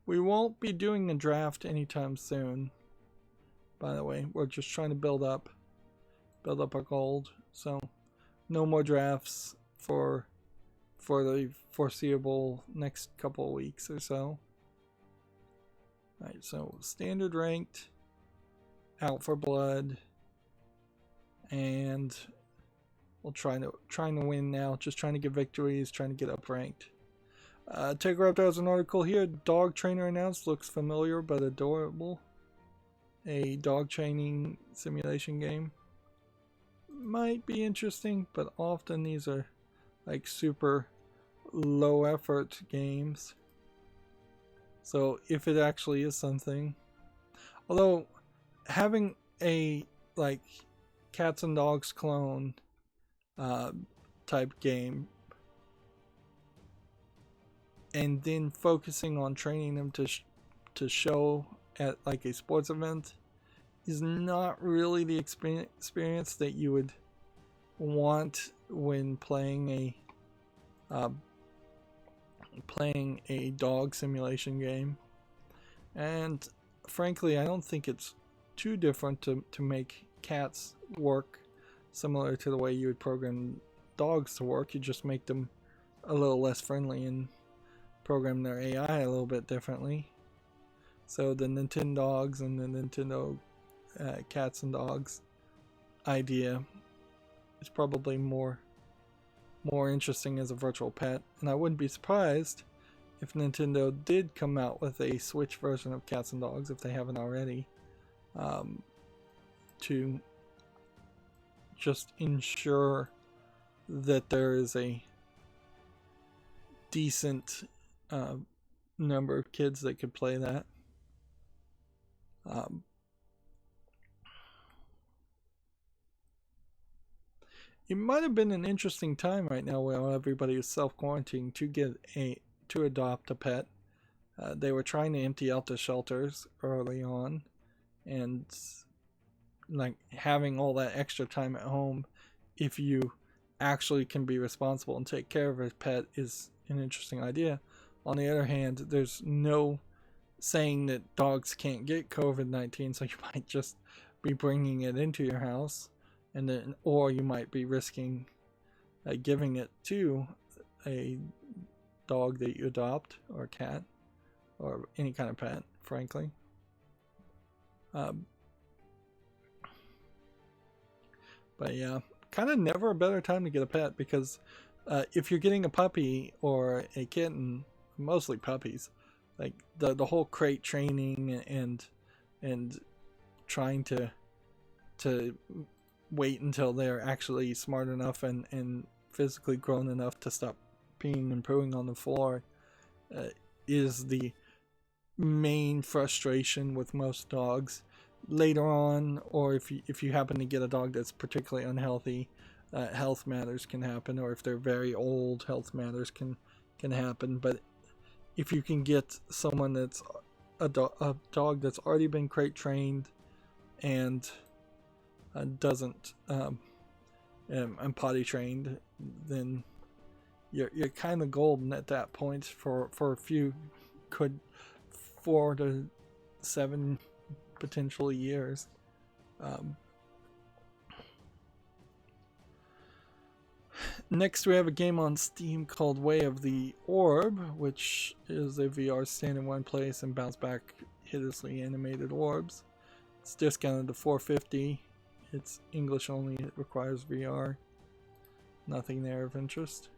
Speaker 1: We won't be doing a draft anytime soon. By the way, we're just trying to build up our gold. So no more drafts for for the foreseeable next couple of weeks or so. Alright, so standard ranked, out for blood, and we'll trying to win now, just trying to get victories, trying to get up ranked. Take Raptor has an article here. Dog trainer announced, looks familiar but adorable. A dog training simulation game. Might be interesting, but often these are like super low effort games. So if it actually is something, although having a like cats and dogs clone type game and then focusing on training them to show at like a sports event is not really the experience that you would want when playing a dog simulation game. And frankly, I don't think it's too different to make cats work similar to the way you would program dogs to work. You just make them a little less friendly and program their AI a little bit differently. So the Nintendo dogs and the Nintendo cats and dogs idea is probably more interesting as a virtual pet, and I wouldn't be surprised if Nintendo did come out with a Switch version of cats and dogs, if they haven't already, to just ensure that there is a decent number of kids that could play that. It might have been an interesting time right now while everybody is self-quarantining to adopt a pet. They were trying to empty out the shelters early on, and like having all that extra time at home, if you actually can be responsible and take care of a pet, is an interesting idea. On the other hand, there's no saying that dogs can't get COVID-19, so you might just be bringing it into your house, and then, or you might be risking giving it to a dog that you adopt, or a cat, or any kind of pet, frankly. But yeah, kind of never a better time to get a pet, because if you're getting a puppy or a kitten, mostly puppies, like the whole crate training and trying to wait until they're actually smart enough and physically grown enough to stop peeing and pooing on the floor is the main frustration with most dogs. Later on, or if you happen to get a dog that's particularly unhealthy, health matters can happen, or if they're very old, health matters can happen. But if you can get someone that's a dog that's already been crate trained and doesn't and potty trained, then you're kind of golden at that point for a few, could 4 to 7 potentially years. Next, we have a game on Steam called Way of the Orb, which is a VR stand in one place and bounce back hideously animated orbs. It's discounted to $4.50. It's English only. It requires VR. Nothing there of interest.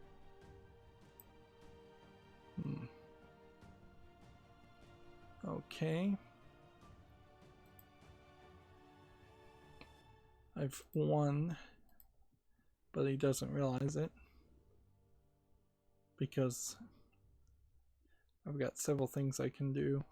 Speaker 1: Okay. I've won, but he doesn't realize it because I've got several things I can do.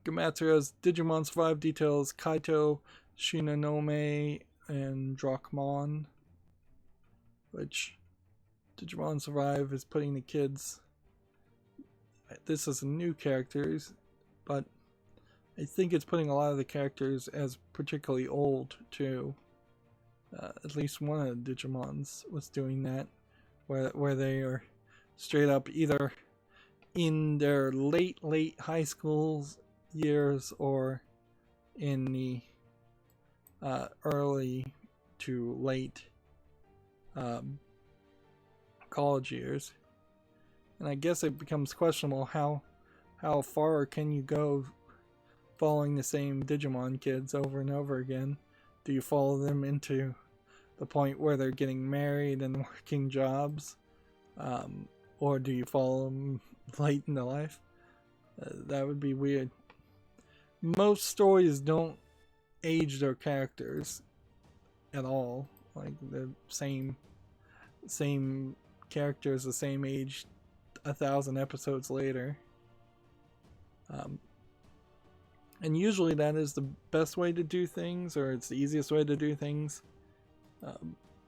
Speaker 1: Gamatsu has Digimon Survive details Kaito, Shinonome, and Drakmon, which Digimon Survive is putting the kids. This is new characters, but I think it's putting a lot of the characters as particularly old too. At least one of the Digimons was doing that, where they are straight up either in their late high school years or in the early to late um, college years. And I guess it becomes questionable how far can you go following the same Digimon kids over and over again. Do you follow them into the point where they're getting married and working jobs? Or do you follow them late in their life? That would be weird. Most stories don't age their characters at all. Like the same characters the same age 1,000 episodes later. And usually that is the best way to do things, or it's the easiest way to do things.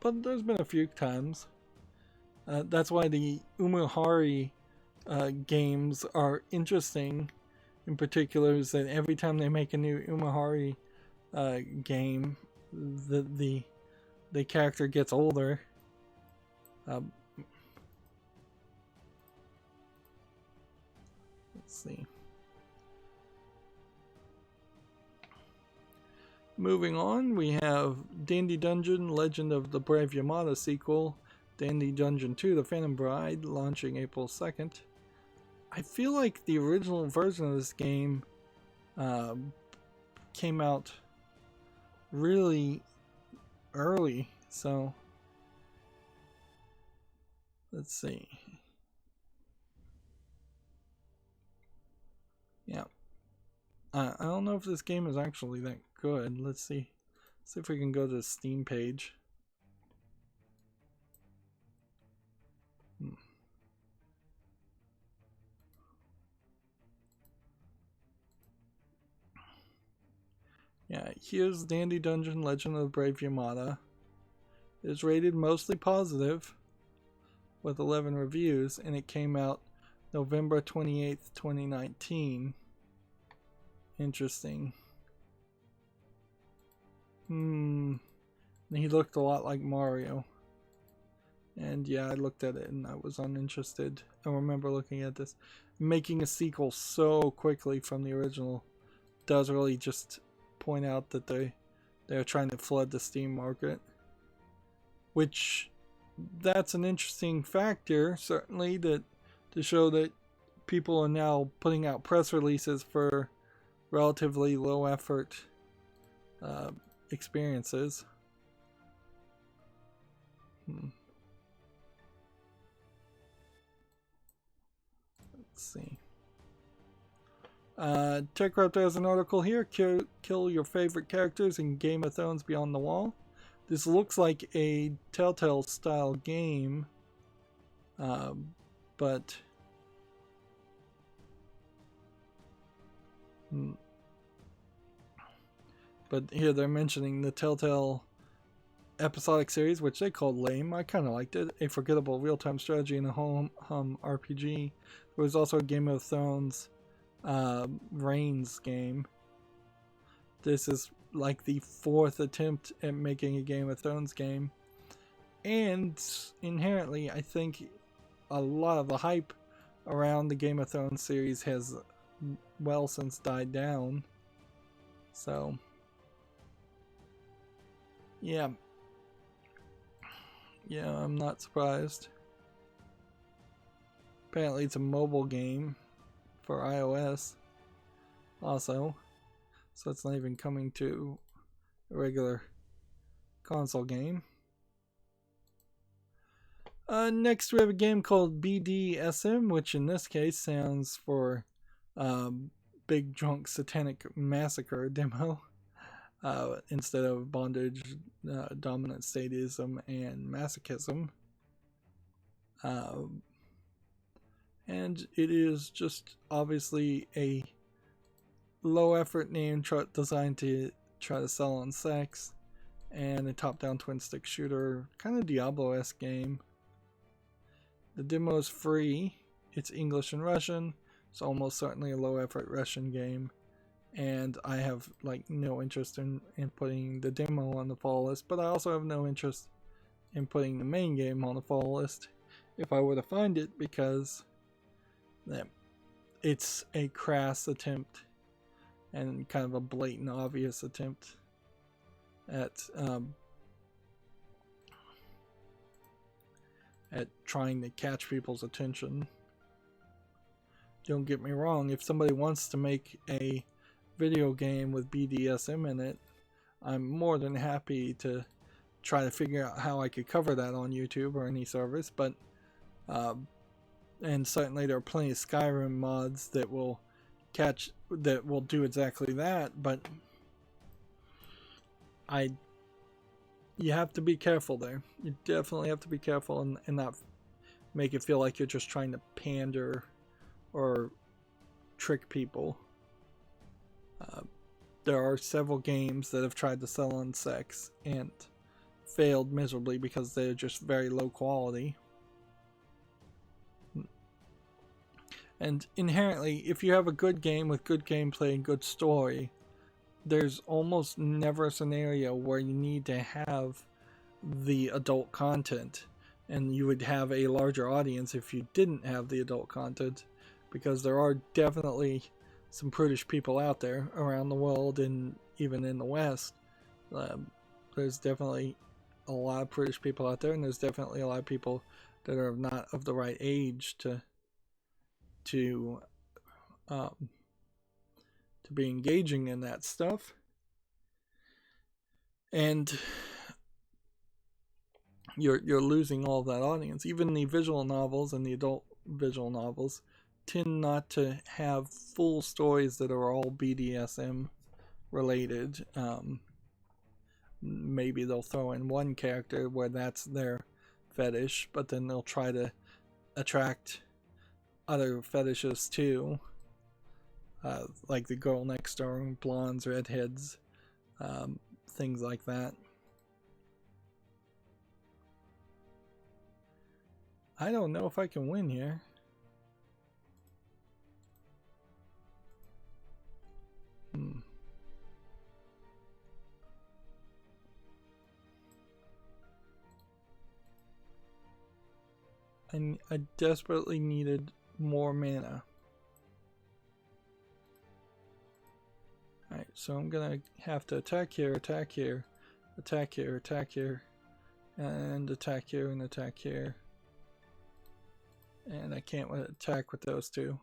Speaker 1: But there's been a few times. That's why the Umuhari games are interesting. In particular, is that every time they make a new Umuhari game, the character gets older. Let's see. Moving on, we have Dandy Dungeon Legend of the Brave Yamada sequel, Dandy Dungeon 2 The Phantom Bride, launching April 2nd. I feel like the original version of this game came out really early, so let's see. Yeah. I don't know if this game is actually that good. Let's see. See if we can go to the Steam page. Yeah, here's Dandy Dungeon Legend of the Brave Yamada. It is rated mostly positive with 11 reviews, and it came out November 28th, 2019. Interesting. He looked a lot like Mario. And yeah, I looked at it and I was uninterested. I remember looking at this. Making a sequel so quickly from the original does really just point out that they're trying to flood the Steam market. Which, that's an interesting factor, certainly, that to show that people are now putting out press releases for relatively low effort experiences. Let's see. TechRaptor has an article here. Kill your favorite characters in Game of Thrones Beyond the Wall. This looks like a Telltale style game, but here they're mentioning the Telltale episodic series, which they called lame. I kind of liked it. A forgettable real-time strategy in a home RPG. There was also a Game of Thrones Reigns game. This is like the 4th attempt at making a Game of Thrones game, and inherently I think a lot of the hype around the Game of Thrones series has well since died down, so yeah, I'm not surprised. Apparently it's a mobile game for iOS also, so it's not even coming to a regular console game. Next we have a game called BDSM, which in this case sounds for Big Drunk Satanic Massacre demo, instead of bondage, dominant sadism, and masochism. And it is just obviously a low effort name designed to try to sell on sex, and a top-down twin-stick shooter, kind of Diablo-esque game. The demo is free. It's English and Russian. It's almost certainly a low-effort Russian game, and I have like no interest in putting the demo on the fall list, but I also have no interest in putting the main game on the fall list if I were to find it, because it's a crass attempt and kind of a blatant, obvious attempt at at trying to catch people's attention. Don't get me wrong, if somebody wants to make a video game with BDSM in it, I'm more than happy to try to figure out how I could cover that on YouTube or any service, but and certainly there are plenty of Skyrim mods that will do exactly that, but you have to be careful there. You definitely have to be careful and not make it feel like you're just trying to pander or trick people. There are several games that have tried to sell on sex and failed miserably because they're just very low quality. And inherently, if you have a good game with good gameplay and good story, there's almost never a scenario where you need to have the adult content, and you would have a larger audience if you didn't have the adult content, because there are definitely some prudish people out there around the world, and even in the West. There's definitely a lot of prudish people out there, and there's definitely a lot of people that are not of the right age to be engaging in that stuff. And you're losing all of that audience. Even the visual novels and the adult visual novels tend not to have full stories that are all BDSM related. Maybe they'll throw in one character where that's their fetish, but then they'll try to attract other fetishes too, like the girl next door, blondes, redheads, things like that. I don't know if I can win here. I desperately needed more mana. Alright, so I'm gonna have to attack here, attack here, attack here, attack here, and attack here, and attack here. And I can't attack with those two.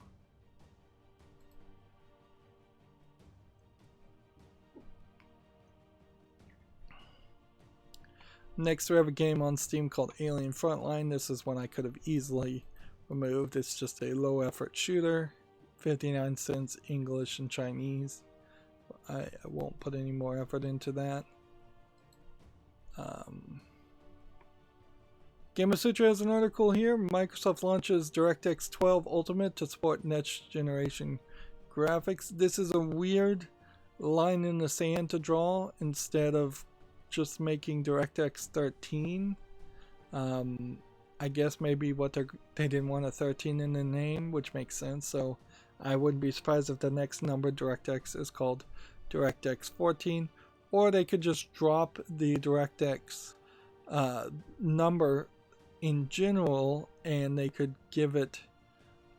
Speaker 1: Next, we have a game on Steam called Alien Frontline. This is one I could have easily removed. It's just a low effort shooter, 59 cents, English and Chinese. I won't put any more effort into that. Gamasutra has an article here. Microsoft launches DirectX 12 Ultimate to support next generation graphics. This is a weird line in the sand to draw instead of just making DirectX 13. I guess maybe they didn't want a 13 in the name, which makes sense. So I wouldn't be surprised if the next number DirectX is called DirectX 14, or they could just drop the DirectX number in general, and they could give it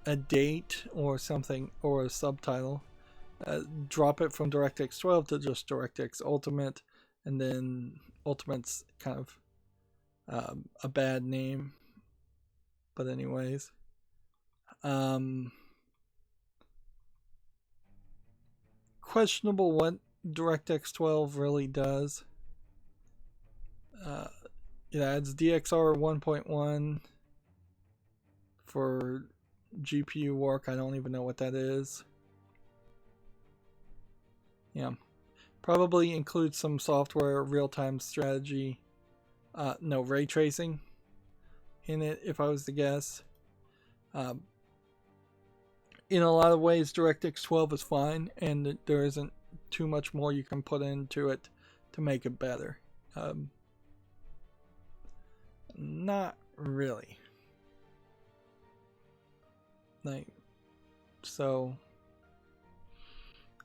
Speaker 1: a date or something, or a subtitle. Drop it from DirectX 12 to just DirectX Ultimate, and then Ultimate's kind of a bad name. But anyways, questionable what DirectX 12 really does. It adds DXR 1.1 for GPU work. I don't even know what that is. Yeah. Probably includes some software, real-time strategy. No, ray tracing in it, if I was to guess. In a lot of ways, DirectX 12 is fine, and there isn't too much more you can put into it to make it better. Not really.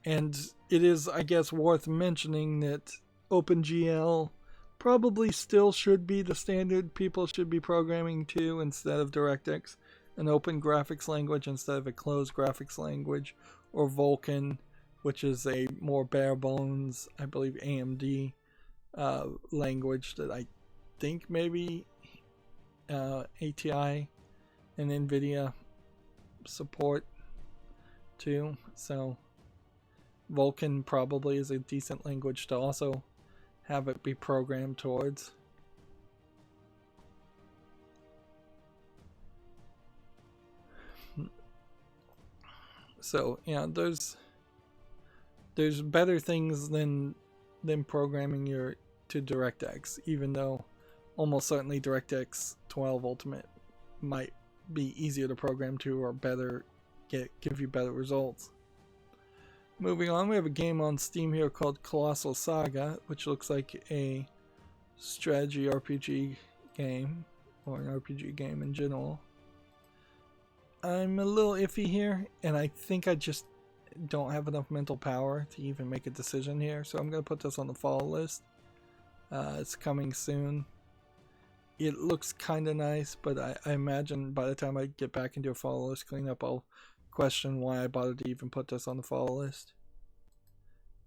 Speaker 1: And it is, I guess, worth mentioning that OpenGL probably still should be the standard people should be programming to instead of DirectX, an open graphics language instead of a closed graphics language, or Vulkan, which is a more bare bones, I believe, AMD language that I think maybe ATI and NVIDIA support too, so Vulkan probably is a decent language to also have it be programmed towards. So yeah, there's better things than programming your to DirectX, even though almost certainly DirectX 12 Ultimate might be easier to program to or better give you better results. Moving on, we have a game on Steam here called Colossal Saga, which looks like a strategy RPG game, or an RPG game in general. I'm a little iffy here, and I think I just don't have enough mental power to even make a decision here, so I'm going to put this on the follow list. It's coming soon. It looks kind of nice, but I imagine by the time I get back into a follow list cleanup, I'll question why I bothered to even put this on the follow list.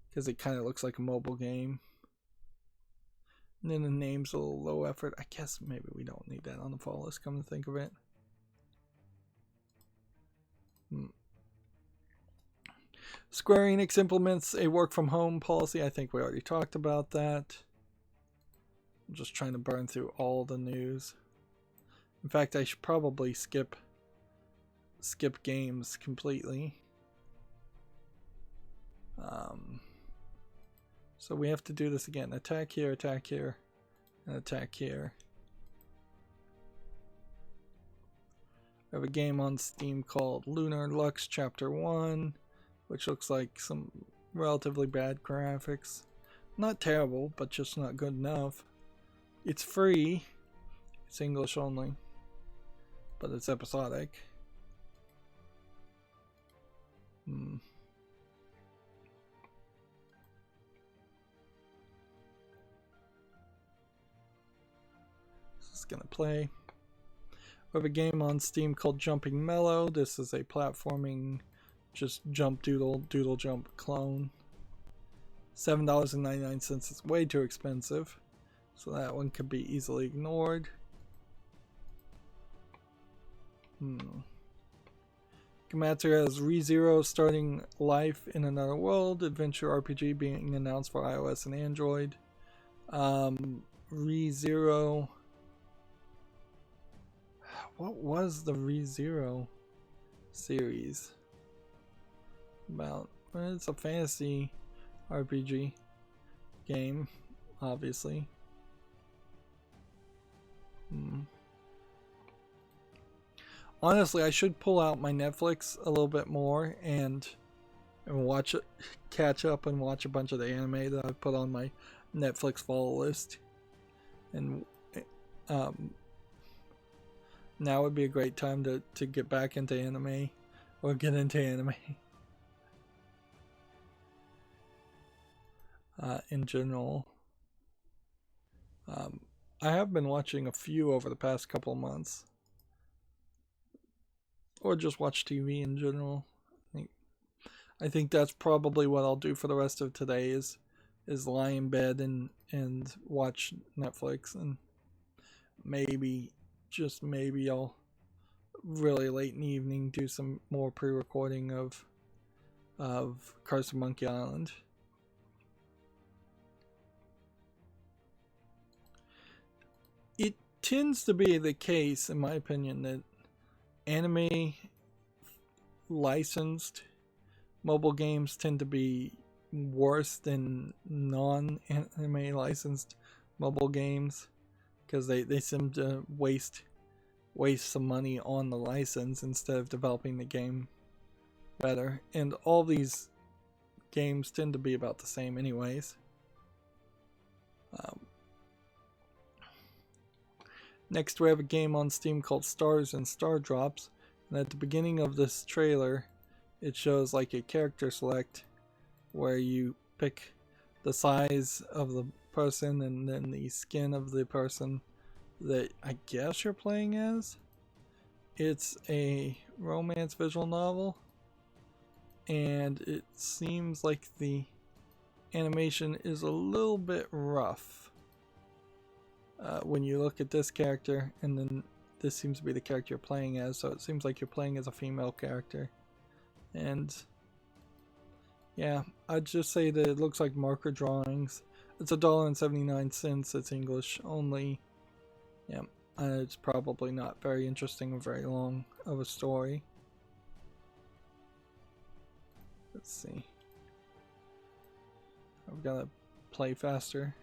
Speaker 1: Because it kind of looks like a mobile game. And then the name's a little low effort. I guess maybe we don't need that on the follow list, come to think of it. Square Enix implements a work from home policy. I think we already talked about that. I'm just trying to burn through all the news. In fact, I should probably skip games completely. So we have to do this again. Attack here, and attack here. I have a game on Steam called Lunar Lux Chapter 1, which looks like some relatively bad graphics. Not terrible, but just not good enough. It's free. It's English only, but it's episodic. This is gonna play. We have a game on Steam called Jumping Mellow. This is a platforming, just jump doodle jump clone. $7.99 is way too expensive, so that one could be easily ignored. Komatsu has ReZero starting life in another world. Adventure RPG being announced for iOS and Android. ReZero. What was the ReZero series about? Well, it's a fantasy RPG game, obviously. Honestly, I should pull out my Netflix a little bit more and watch it, catch up and watch a bunch of the anime that I've put on my Netflix follow list. And now would be a great time to get back into anime, or get into anime in general. I have been watching a few over the past couple of months, or just watch TV in general. I think that's probably what I'll do for the rest of today is lie in bed and watch Netflix, and maybe, just maybe, I'll really late in the evening do some more pre-recording of Curse of Monkey Island. It tends to be the case, in my opinion, that anime licensed mobile games tend to be worse than non-anime licensed mobile games, because they seem to waste some money on the license instead of developing the game better. And all these games tend to be about the same anyways. Next we have a game on Steam called Stars and Star Drops, and at the beginning of this trailer it shows like a character select where you pick the size of the person and then the skin of the person that I guess you're playing as. It's a romance visual novel, and it seems like the animation is a little bit rough when you look at this character and then this seems to be the character you're playing as, so it seems like you're playing as a female character. And yeah, I'd just say that it looks like marker drawings. It's $1.79. It's English only. Yeah, it's probably not very interesting or very long of a story. Let's see. I've got to play faster.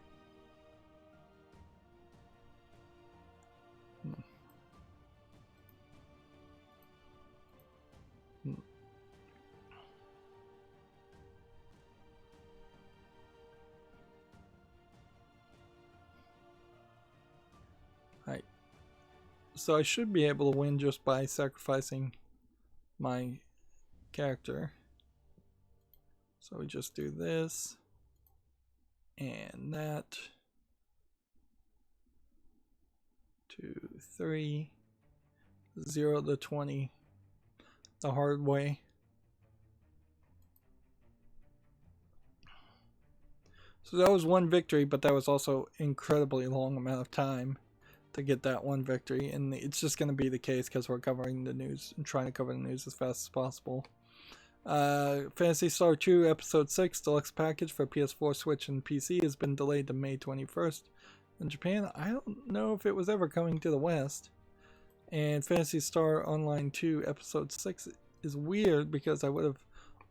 Speaker 1: Alright. So I should be able to win just by sacrificing my character. So we just do this and that. 2, 3, 0 to 20 the hard way. So that was one victory, but that was also incredibly long amount of time to get that one victory, and it's just going to be the case because we're covering the news and trying to cover the news as fast as possible. Phantasy Star 2 Episode 6 Deluxe Package for PS4, Switch, and PC has been delayed to May 21st. In Japan, I don't know if it was ever coming to the West. And Phantasy Star Online 2 Episode 6 is weird because I would have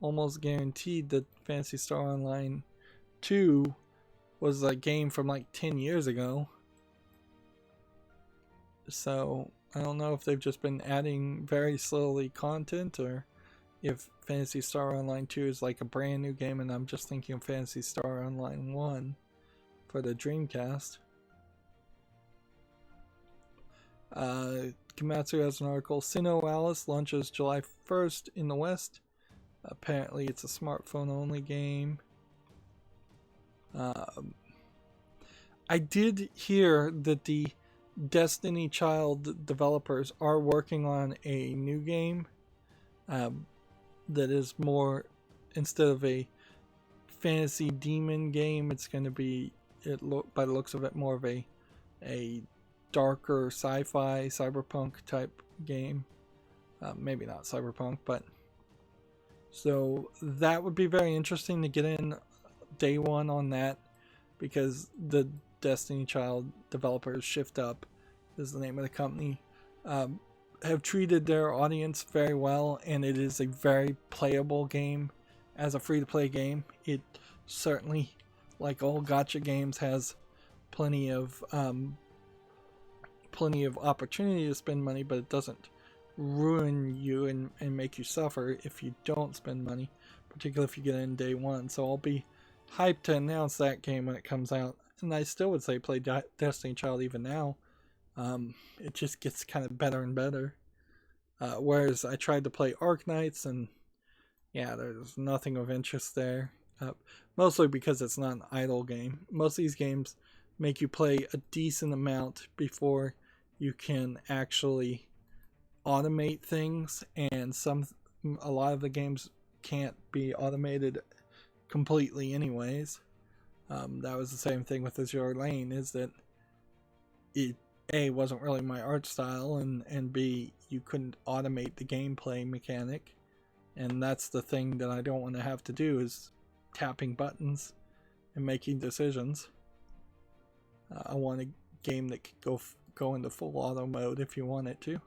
Speaker 1: almost guaranteed that Phantasy Star Online 2 was a game from like 10 years ago. So I don't know if they've just been adding very slowly content, or if Phantasy Star Online 2 is like a brand new game and I'm just thinking of Phantasy Star Online 1 for the Dreamcast. Komatsu has an article. Sinnoh Alice launches July 1st in the West. Apparently it's a smartphone only game. I did hear that the Destiny Child developers are working on a new game that is more, instead of a fantasy demon game, it's going to be, by the looks of it, more of a darker sci-fi cyberpunk type game. Maybe not cyberpunk, but so that would be very interesting to get in day one on that, because the Destiny Child developers, Shift Up is the name of the company, have treated their audience very well, and it is a very playable game as a free-to-play game. It certainly, like all gacha games, has plenty of opportunity to spend money, but it doesn't ruin you and make you suffer if you don't spend money, particularly if you get in day one. So I'll be hyped to announce that game when it comes out, and I still would say play Destiny Child even now. It just gets kind of better and better. Whereas I tried to play Arknights, and yeah, there's nothing of interest there. Mostly because it's not an idle game. Most of these games make you play a decent amount before you can actually automate things, and a lot of the games can't be automated completely anyways. That was the same thing with Azure Lane, is that it A, wasn't really my art style, and B, you couldn't automate the gameplay mechanic, and that's the thing that I don't want to have to do, is tapping buttons and making decisions. I want a game that could go into full auto mode if you want it to.